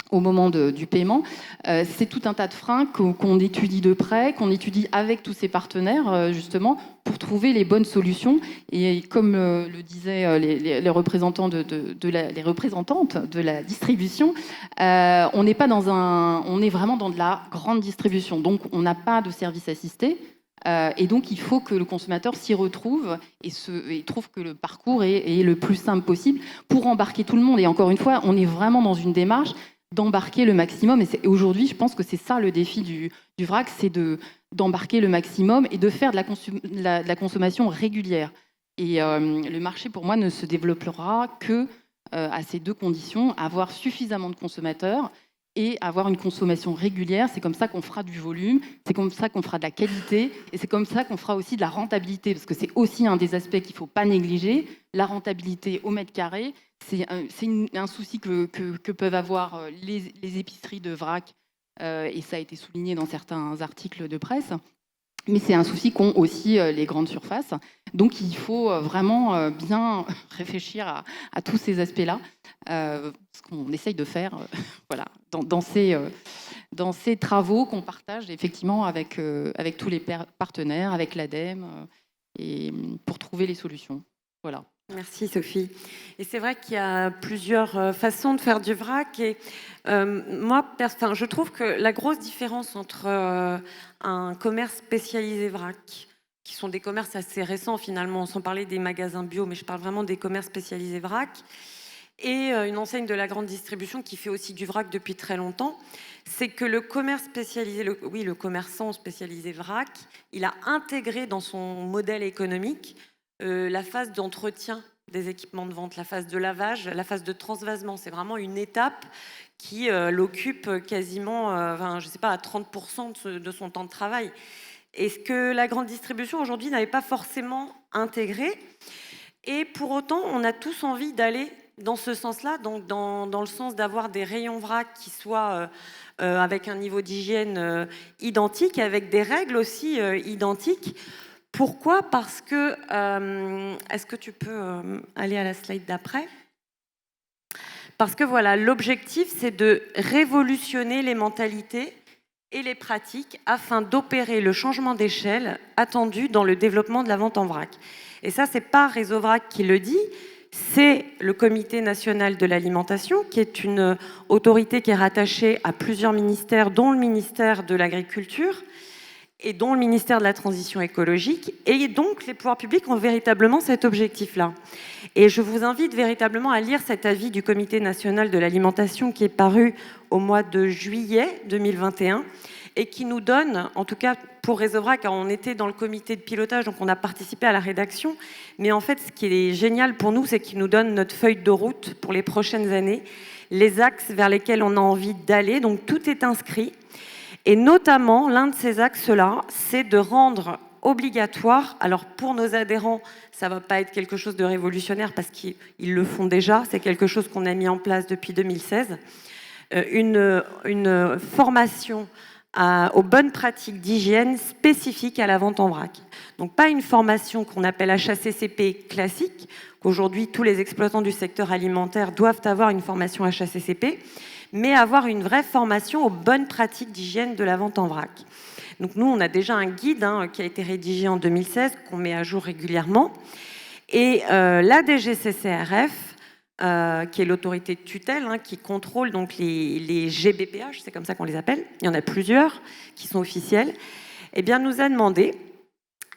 au moment du paiement. C'est tout un tas de freins qu'on étudie de près, qu'on étudie avec tous ces partenaires, justement, pour trouver les bonnes solutions. Et comme le disaient les représentants les représentantes de la distribution, on n'est pas on est vraiment dans de la grande distribution. Donc, on n'a pas de service assisté. Et donc, il faut que le consommateur s'y retrouve et trouve que le parcours est le plus simple possible pour embarquer tout le monde. Et encore une fois, on est vraiment dans une démarche d'embarquer le maximum. Et aujourd'hui, je pense que c'est ça le défi du vrac, c'est d'embarquer le maximum et de faire de la consommation régulière. Et le marché, pour moi, ne se développera que à ces deux conditions, avoir suffisamment de consommateurs et avoir une consommation régulière. C'est comme ça qu'on fera du volume, c'est comme ça qu'on fera de la qualité, et c'est comme ça qu'on fera aussi de la rentabilité, parce que c'est aussi un des aspects qu'il ne faut pas négliger, la rentabilité au mètre carré. C'est un souci que peuvent avoir les épiceries de vrac, et ça a été souligné dans certains articles de presse. Mais c'est un souci qu'ont aussi les grandes surfaces. Donc il faut vraiment bien réfléchir à tous ces aspects-là, ce qu'on essaye de faire voilà, dans ces travaux qu'on partage effectivement avec tous les partenaires, avec l'ADEME, et pour trouver les solutions. Voilà. Merci Sophie. Et c'est vrai qu'il y a plusieurs façons de faire du vrac. Et moi, je trouve que la grosse différence entre un commerce spécialisé vrac, qui sont des commerces assez récents finalement, sans parler des magasins bio, mais je parle vraiment des commerces spécialisés vrac, et une enseigne de la grande distribution qui fait aussi du vrac depuis très longtemps, c'est que le commerce spécialisé, le commerçant spécialisé vrac, il a intégré dans son modèle économique la phase d'entretien des équipements de vente, la phase de lavage, la phase de transvasement. C'est vraiment une étape qui l'occupe quasiment, je sais pas, à 30% de son temps de travail. Et ce que la grande distribution aujourd'hui n'avait pas forcément intégré. Et pour autant, on a tous envie d'aller dans ce sens-là, donc dans le sens d'avoir des rayons vrac qui soient avec un niveau d'hygiène identique, avec des règles aussi identiques. Pourquoi ? Parce que, est-ce que tu peux aller à la slide d'après ? Parce que voilà, l'objectif, c'est de révolutionner les mentalités et les pratiques afin d'opérer le changement d'échelle attendu dans le développement de la vente en vrac. Et ça, c'est pas Réseau Vrac qui le dit, c'est le Comité national de l'alimentation, qui est une autorité qui est rattachée à plusieurs ministères, dont le ministère de l'Agriculture, et dont le ministère de la Transition écologique, et donc les pouvoirs publics ont véritablement cet objectif-là. Et je vous invite véritablement à lire cet avis du Comité national de l'alimentation qui est paru au mois de juillet 2021 et qui nous donne, en tout cas pour Réseau Vrac, car on était dans le comité de pilotage, donc on a participé à la rédaction, mais en fait ce qui est génial pour nous, c'est qu'il nous donne notre feuille de route pour les prochaines années, les axes vers lesquels on a envie d'aller, donc tout est inscrit. Et notamment, l'un de ces axes-là, c'est de rendre obligatoire, alors pour nos adhérents, ça ne va pas être quelque chose de révolutionnaire parce qu'ils le font déjà, c'est quelque chose qu'on a mis en place depuis 2016, une formation aux bonnes pratiques d'hygiène spécifiques à la vente en vrac. Donc pas une formation qu'on appelle HACCP classique, qu'aujourd'hui tous les exploitants du secteur alimentaire doivent avoir une formation HACCP, mais avoir une vraie formation aux bonnes pratiques d'hygiène de la vente en vrac. Donc nous, on a déjà un guide qui a été rédigé en 2016, qu'on met à jour régulièrement. Et la DGCCRF, qui est l'autorité de tutelle, qui contrôle donc les GBPH, c'est comme ça qu'on les appelle, il y en a plusieurs qui sont officiels, eh bien, nous a demandé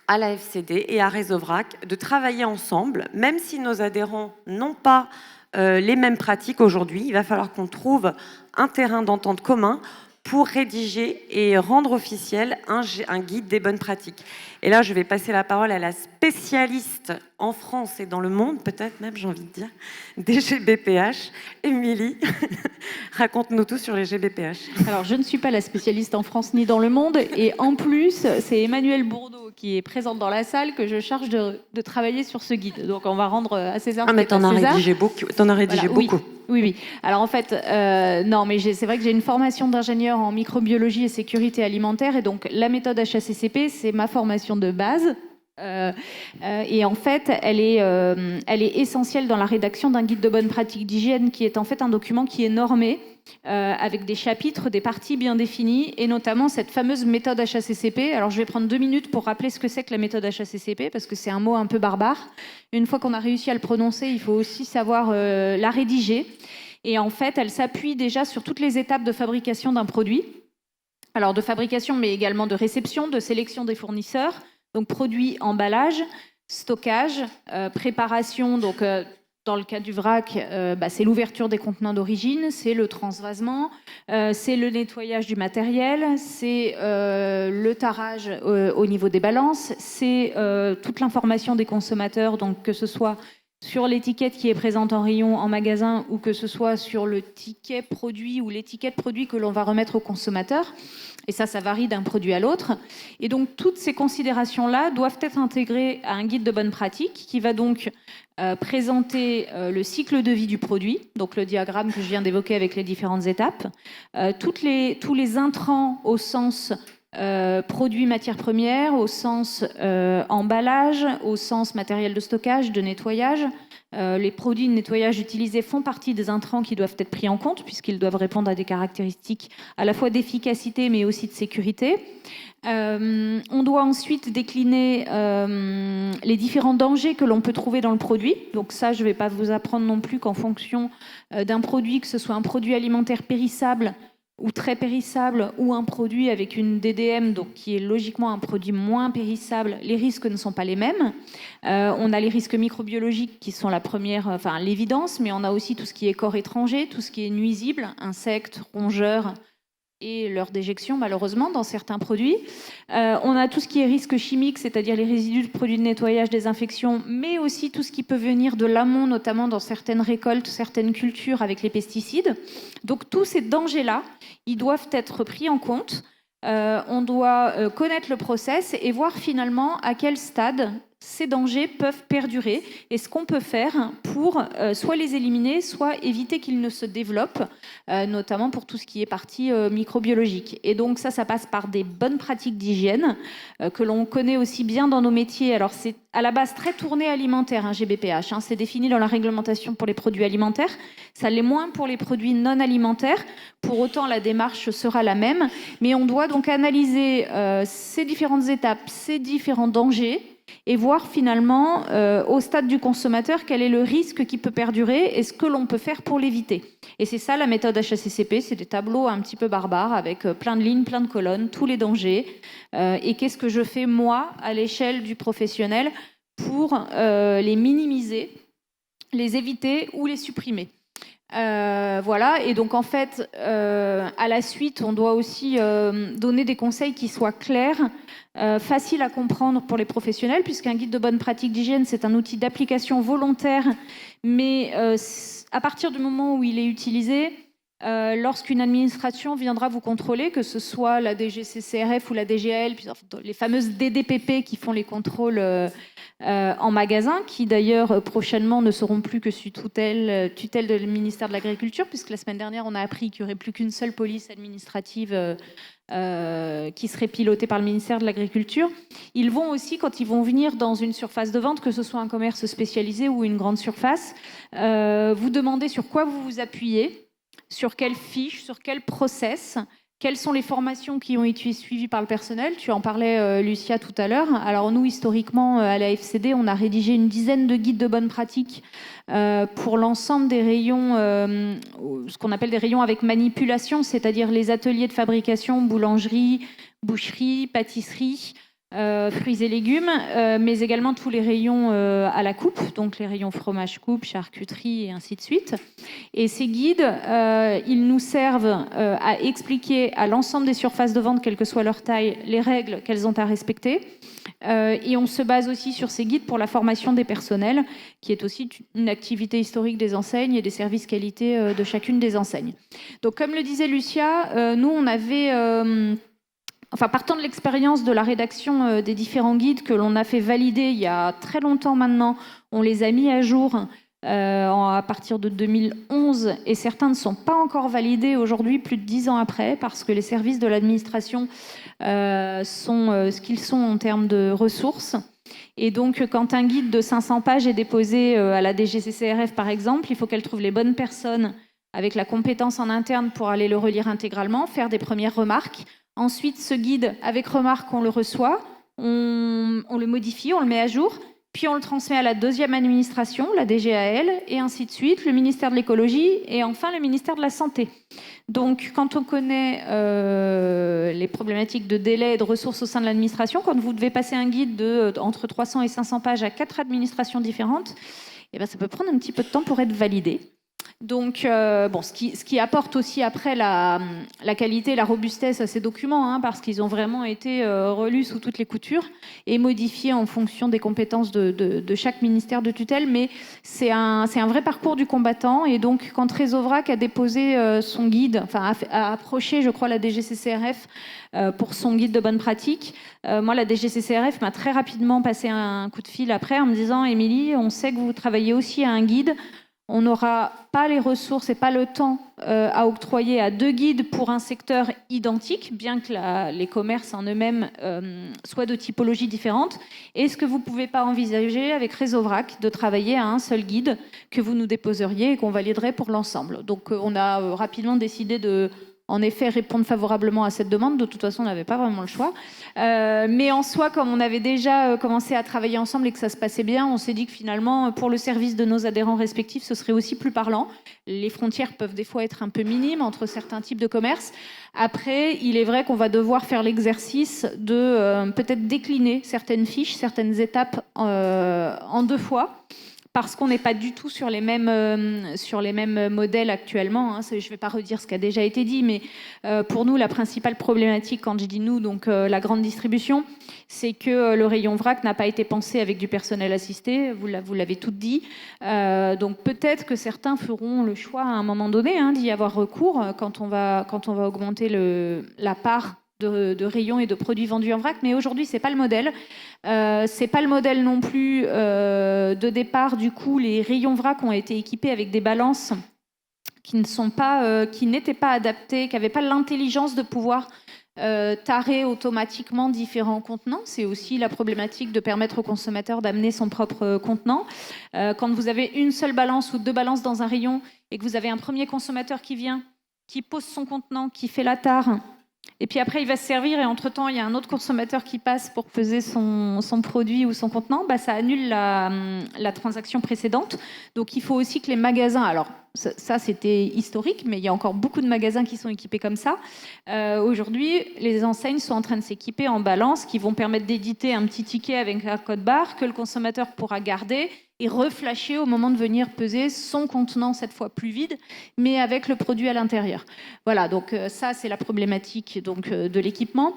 à la FCD et à Réseau Vrac de travailler ensemble, même si nos adhérents n'ont pas les mêmes pratiques aujourd'hui. Il va falloir qu'on trouve un terrain d'entente commun pour rédiger et rendre officiel un guide des bonnes pratiques. Et là, je vais passer la parole à la spécialiste en France et dans le monde, peut-être même, j'ai envie de dire, des GBPH. Émilie, raconte-nous tout sur les GBPH. Alors, je ne suis pas la spécialiste en France ni dans le monde. Et en plus, c'est Emmanuelle Bourdeau qui est présente dans la salle que je charge de travailler sur ce guide. Donc, on va rendre à César. Ah, mais t'en as rédigé beaucoup. Voilà, beaucoup. Oui. Alors, en fait, non, mais c'est vrai que j'ai une formation d'ingénieur en microbiologie et sécurité alimentaire. Et donc, la méthode HACCP, c'est ma formation de base. Et en fait, elle est essentielle dans la rédaction d'un guide de bonnes pratiques d'hygiène qui est en fait un document qui est normé avec des chapitres, des parties bien définies et notamment cette fameuse méthode HACCP. Alors je vais prendre 2 minutes pour rappeler ce que c'est que la méthode HACCP parce que c'est un mot un peu barbare. Une fois qu'on a réussi à le prononcer, il faut aussi savoir la rédiger. Et en fait, elle s'appuie déjà sur toutes les étapes de fabrication d'un produit. Alors de fabrication, mais également de réception, de sélection des fournisseurs. Donc produit, emballage, stockage, préparation. Donc dans le cas du vrac, c'est l'ouverture des contenants d'origine, c'est le transvasement, c'est le nettoyage du matériel, c'est le tarage au niveau des balances, c'est toute l'information des consommateurs, donc que ce soit sur l'étiquette qui est présente en rayon, en magasin, ou que ce soit sur le ticket produit ou l'étiquette produit que l'on va remettre au consommateur. Et ça varie d'un produit à l'autre. Et donc, toutes ces considérations-là doivent être intégrées à un guide de bonnes pratiques qui va donc présenter le cycle de vie du produit, donc le diagramme que je viens d'évoquer avec les différentes étapes, tous les intrants au sens produits matières premières, au sens emballage, au sens matériel de stockage, de nettoyage. Les produits de nettoyage utilisés font partie des intrants qui doivent être pris en compte puisqu'ils doivent répondre à des caractéristiques à la fois d'efficacité mais aussi de sécurité. On doit ensuite décliner les différents dangers que l'on peut trouver dans le produit. Donc ça, je ne vais pas vous apprendre non plus qu'en fonction d'un produit, que ce soit un produit alimentaire périssable ou très périssable, ou un produit avec une DDM, donc qui est logiquement un produit moins périssable, les risques ne sont pas les mêmes. On a les risques microbiologiques qui sont l'évidence, mais on a aussi tout ce qui est corps étranger, tout ce qui est nuisible, insectes, rongeurs, et leur déjection, malheureusement, dans certains produits. On a tout ce qui est risque chimique, c'est-à-dire les résidus de produits de nettoyage, désinfection, mais aussi tout ce qui peut venir de l'amont, notamment dans certaines récoltes, certaines cultures avec les pesticides. Donc tous ces dangers-là, ils doivent être pris en compte. On doit connaître le process et voir finalement à quel stade ces dangers peuvent perdurer et ce qu'on peut faire pour soit les éliminer, soit éviter qu'ils ne se développent, notamment pour tout ce qui est partie microbiologique. Et donc ça passe par des bonnes pratiques d'hygiène que l'on connaît aussi bien dans nos métiers. Alors c'est à la base très tourné alimentaire, GBPH. C'est défini dans la réglementation pour les produits alimentaires. Ça l'est moins pour les produits non alimentaires. Pour autant, la démarche sera la même. Mais on doit donc analyser ces différentes étapes, ces différents dangers, et voir finalement au stade du consommateur quel est le risque qui peut perdurer et ce que l'on peut faire pour l'éviter. Et c'est ça la méthode HACCP, c'est des tableaux un petit peu barbares avec plein de lignes, plein de colonnes, tous les dangers. Et qu'est-ce que je fais moi à l'échelle du professionnel pour les minimiser, les éviter ou les supprimer. Voilà, et donc en fait, à la suite, on doit aussi donner des conseils qui soient clairs, faciles à comprendre pour les professionnels, puisqu'un guide de bonnes pratiques d'hygiène, c'est un outil d'application volontaire, mais à partir du moment où il est utilisé, lorsqu'une administration viendra vous contrôler, que ce soit la DGCCRF ou la DGAL, les fameuses DDPP qui font les contrôles en magasin, qui d'ailleurs prochainement ne seront plus que sous tutelle du ministère de l'Agriculture, puisque la semaine dernière on a appris qu'il n'y aurait plus qu'une seule police administrative qui serait pilotée par le ministère de l'Agriculture. Ils vont aussi, quand ils vont venir dans une surface de vente, que ce soit un commerce spécialisé ou une grande surface, vous demander sur quoi vous vous appuyez, sur quelle fiche, sur quel process, quelles sont les formations qui ont été suivies par le personnel. Tu en parlais, Lucia, tout à l'heure. Alors nous, historiquement, à la FCD, on a rédigé une dizaine de guides de bonnes pratiques pour l'ensemble des rayons, ce qu'on appelle des rayons avec manipulation, c'est-à-dire les ateliers de fabrication, boulangerie, boucherie, pâtisserie, fruits et légumes, mais également tous les rayons à la coupe, donc les rayons fromage coupe, charcuterie et ainsi de suite. Et ces guides, ils nous servent à expliquer à l'ensemble des surfaces de vente, quelle que soit leur taille, les règles qu'elles ont à respecter. Et on se base aussi sur ces guides pour la formation des personnels, qui est aussi une activité historique des enseignes et des services qualité de chacune des enseignes. Donc, comme le disait Lucia, nous, on avait... partant de l'expérience de la rédaction des différents guides que l'on a fait valider il y a très longtemps maintenant, on les a mis à jour à partir de 2011 et certains ne sont pas encore validés aujourd'hui, plus de 10 ans après, parce que les services de l'administration sont ce qu'ils sont en termes de ressources. Et donc, quand un guide de 500 pages est déposé à la DGCCRF, par exemple, il faut qu'elle trouve les bonnes personnes avec la compétence en interne pour aller le relire intégralement, faire des premières remarques. Ensuite, ce guide, avec remarques, on le reçoit, on le modifie, on le met à jour, puis on le transmet à la deuxième administration, la DGAL, et ainsi de suite, le ministère de l'écologie et enfin le ministère de la Santé. Donc, quand on connaît les problématiques de délai et de ressources au sein de l'administration, quand vous devez passer un guide entre 300 et 500 pages à 4 administrations différentes, eh bien, ça peut prendre un petit peu de temps pour être validé. Donc, ce qui apporte aussi après la qualité et la robustesse à ces documents, parce qu'ils ont vraiment été relus sous toutes les coutures et modifiés en fonction des compétences de chaque ministère de tutelle. Mais c'est un vrai parcours du combattant. Et donc, quand Réseauvrac a déposé son guide, a approché, je crois, la DGCCRF pour son guide de bonne pratique, moi, la DGCCRF m'a très rapidement passé un coup de fil après en me disant « Émilie, on sait que vous travaillez aussi à un guide. On n'aura pas les ressources et pas le temps à octroyer à 2 guides pour un secteur identique, bien que les commerces en eux-mêmes soient de typologies différentes. Est-ce que vous ne pouvez pas envisager avec Réseauvrac de travailler à un seul guide que vous nous déposeriez et qu'on validerait pour l'ensemble ?» Donc on a rapidement décidé de... En effet, répondre favorablement à cette demande. De toute façon, on n'avait pas vraiment le choix. Mais en soi, comme on avait déjà commencé à travailler ensemble et que ça se passait bien, on s'est dit que finalement, pour le service de nos adhérents respectifs, ce serait aussi plus parlant. Les frontières peuvent des fois être un peu minimes entre certains types de commerces. Après, il est vrai qu'on va devoir faire l'exercice de peut-être décliner certaines fiches, certaines étapes en 2 fois. Parce qu'on n'est pas du tout sur les mêmes modèles actuellement. Je ne vais pas redire ce qui a déjà été dit, mais pour nous, la principale problématique, quand je dis nous, donc la grande distribution, c'est que le rayon vrac n'a pas été pensé avec du personnel assisté, vous l'avez toutes dit. Donc peut-être que certains feront le choix à un moment donné d'y avoir recours quand on va augmenter la part de rayons et de produits vendus en vrac, mais aujourd'hui c'est pas le modèle. C'est pas le modèle non plus de départ. Du coup, les rayons vrac ont été équipés avec des balances qui n'étaient pas adaptées, qui n'avaient pas l'intelligence de pouvoir tarer automatiquement différents contenants. C'est aussi la problématique de permettre au consommateur d'amener son propre contenant. Quand vous avez une seule balance ou 2 balances dans un rayon et que vous avez un premier consommateur qui vient, qui pose son contenant, qui fait la tare, et puis après, il va se servir et entre-temps, il y a un autre consommateur qui passe pour peser son produit ou son contenant, ça annule la transaction précédente. Donc, il faut aussi que les magasins... Alors, ça, c'était historique, mais il y a encore beaucoup de magasins qui sont équipés comme ça. Aujourd'hui, les enseignes sont en train de s'équiper en balance qui vont permettre d'éditer un petit ticket avec un code barre que le consommateur pourra garder et reflasher au moment de venir peser son contenant, cette fois plus vide, mais avec le produit à l'intérieur. Voilà, donc ça, c'est la problématique de l'équipement.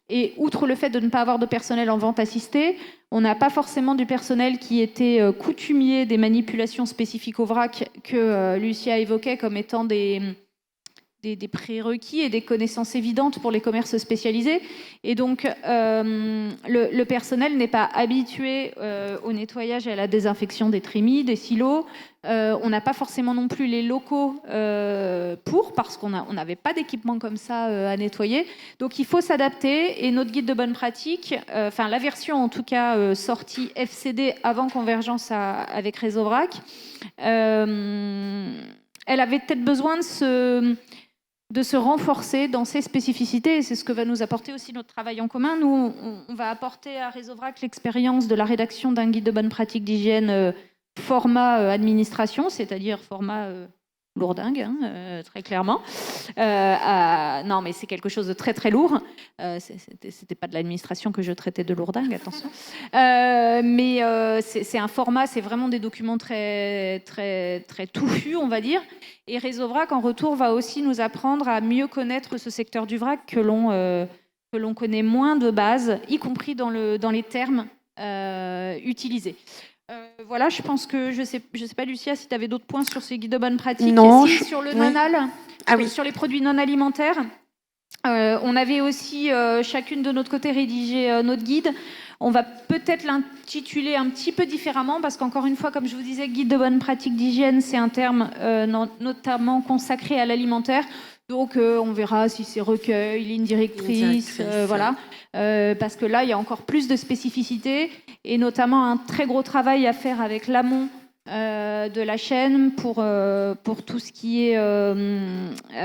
Et outre le fait de ne pas avoir de personnel en vente assistée, on n'a pas forcément du personnel qui était coutumier des manipulations spécifiques au vrac que Lucia évoquait comme étant des des prérequis et des connaissances évidentes pour les commerces spécialisés. Et donc, le personnel n'est pas habitué au nettoyage et à la désinfection des trémies, des silos. On n'a pas forcément non plus les locaux parce qu'on n'avait pas d'équipement comme ça à nettoyer. Donc, il faut s'adapter. Et notre guide de bonne pratique, la version en tout cas sortie FCD avant convergence avec Réseau Vrac, elle avait peut-être besoin de se renforcer dans ses spécificités, et c'est ce que va nous apporter aussi notre travail en commun. Nous, on va apporter à Réseau Vrac l'expérience de la rédaction d'un guide de bonne pratique d'hygiène format administration, c'est-à-dire format lourdingue, très clairement. Non, mais c'est quelque chose de très très lourd. C'était pas de l'administration que je traitais de lourdingue, attention. Mais c'est un format, c'est vraiment des documents très très très touffus, on va dire. Et Réseau Vrac, en retour, va aussi nous apprendre à mieux connaître ce secteur du vrac que l'on connaît moins de base, y compris dans les termes utilisés. Voilà, je pense que je sais pas, Lucia, si tu avais d'autres points sur ces guides de bonne pratique. Non, sur le non-al, sur les produits non alimentaires. On avait aussi chacune de notre côté rédigé notre guide. On va peut-être l'intituler un petit peu différemment parce qu'encore une fois, comme je vous disais, guide de bonne pratique d'hygiène, c'est un terme notamment consacré à l'alimentaire. Donc, on verra si c'est recueil, ligne directrice, voilà. Parce que là, il y a encore plus de spécificité et notamment un très gros travail à faire avec l'amont de la chaîne pour tout ce qui est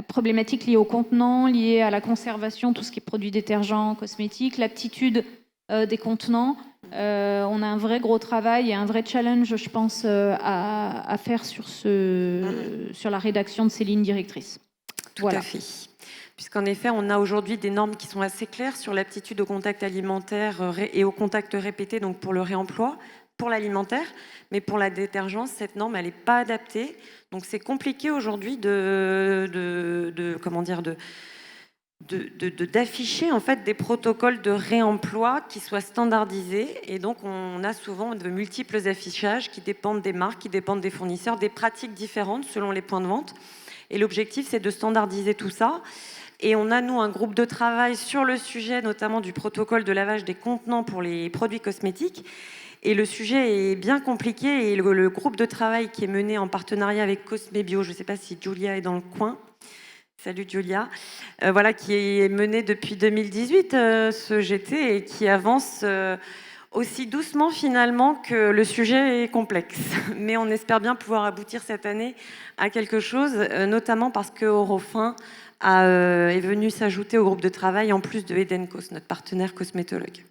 problématique liée au contenant, liée à la conservation, tout ce qui est produits détergents, cosmétiques, l'aptitude des contenants. On a un vrai gros travail et un vrai challenge, je pense, à faire sur la rédaction de ces lignes directrices. Tout à fait. Puisqu'en effet, on a aujourd'hui des normes qui sont assez claires sur l'aptitude au contact alimentaire et au contact répété, donc pour le réemploi, pour l'alimentaire. Mais pour la détergence, cette norme, elle n'est pas adaptée. Donc c'est compliqué aujourd'hui d'afficher en fait des protocoles de réemploi qui soient standardisés, et donc on a souvent de multiples affichages qui dépendent des marques, qui dépendent des fournisseurs, des pratiques différentes selon les points de vente. Et l'objectif, c'est de standardiser tout ça. Et on a, nous, un groupe de travail sur le sujet, notamment du protocole de lavage des contenants pour les produits cosmétiques. Et le sujet est bien compliqué. Et le groupe de travail qui est mené en partenariat avec Cosmebio, je ne sais pas si Julia est dans le coin. Salut Julia. Voilà, qui est mené depuis 2018, ce GT, et qui avance aussi doucement finalement que le sujet est complexe. Mais on espère bien pouvoir aboutir cette année à quelque chose, notamment parce que Eurofin est venu s'ajouter au groupe de travail en plus de Edencos, notre partenaire cosmétologue.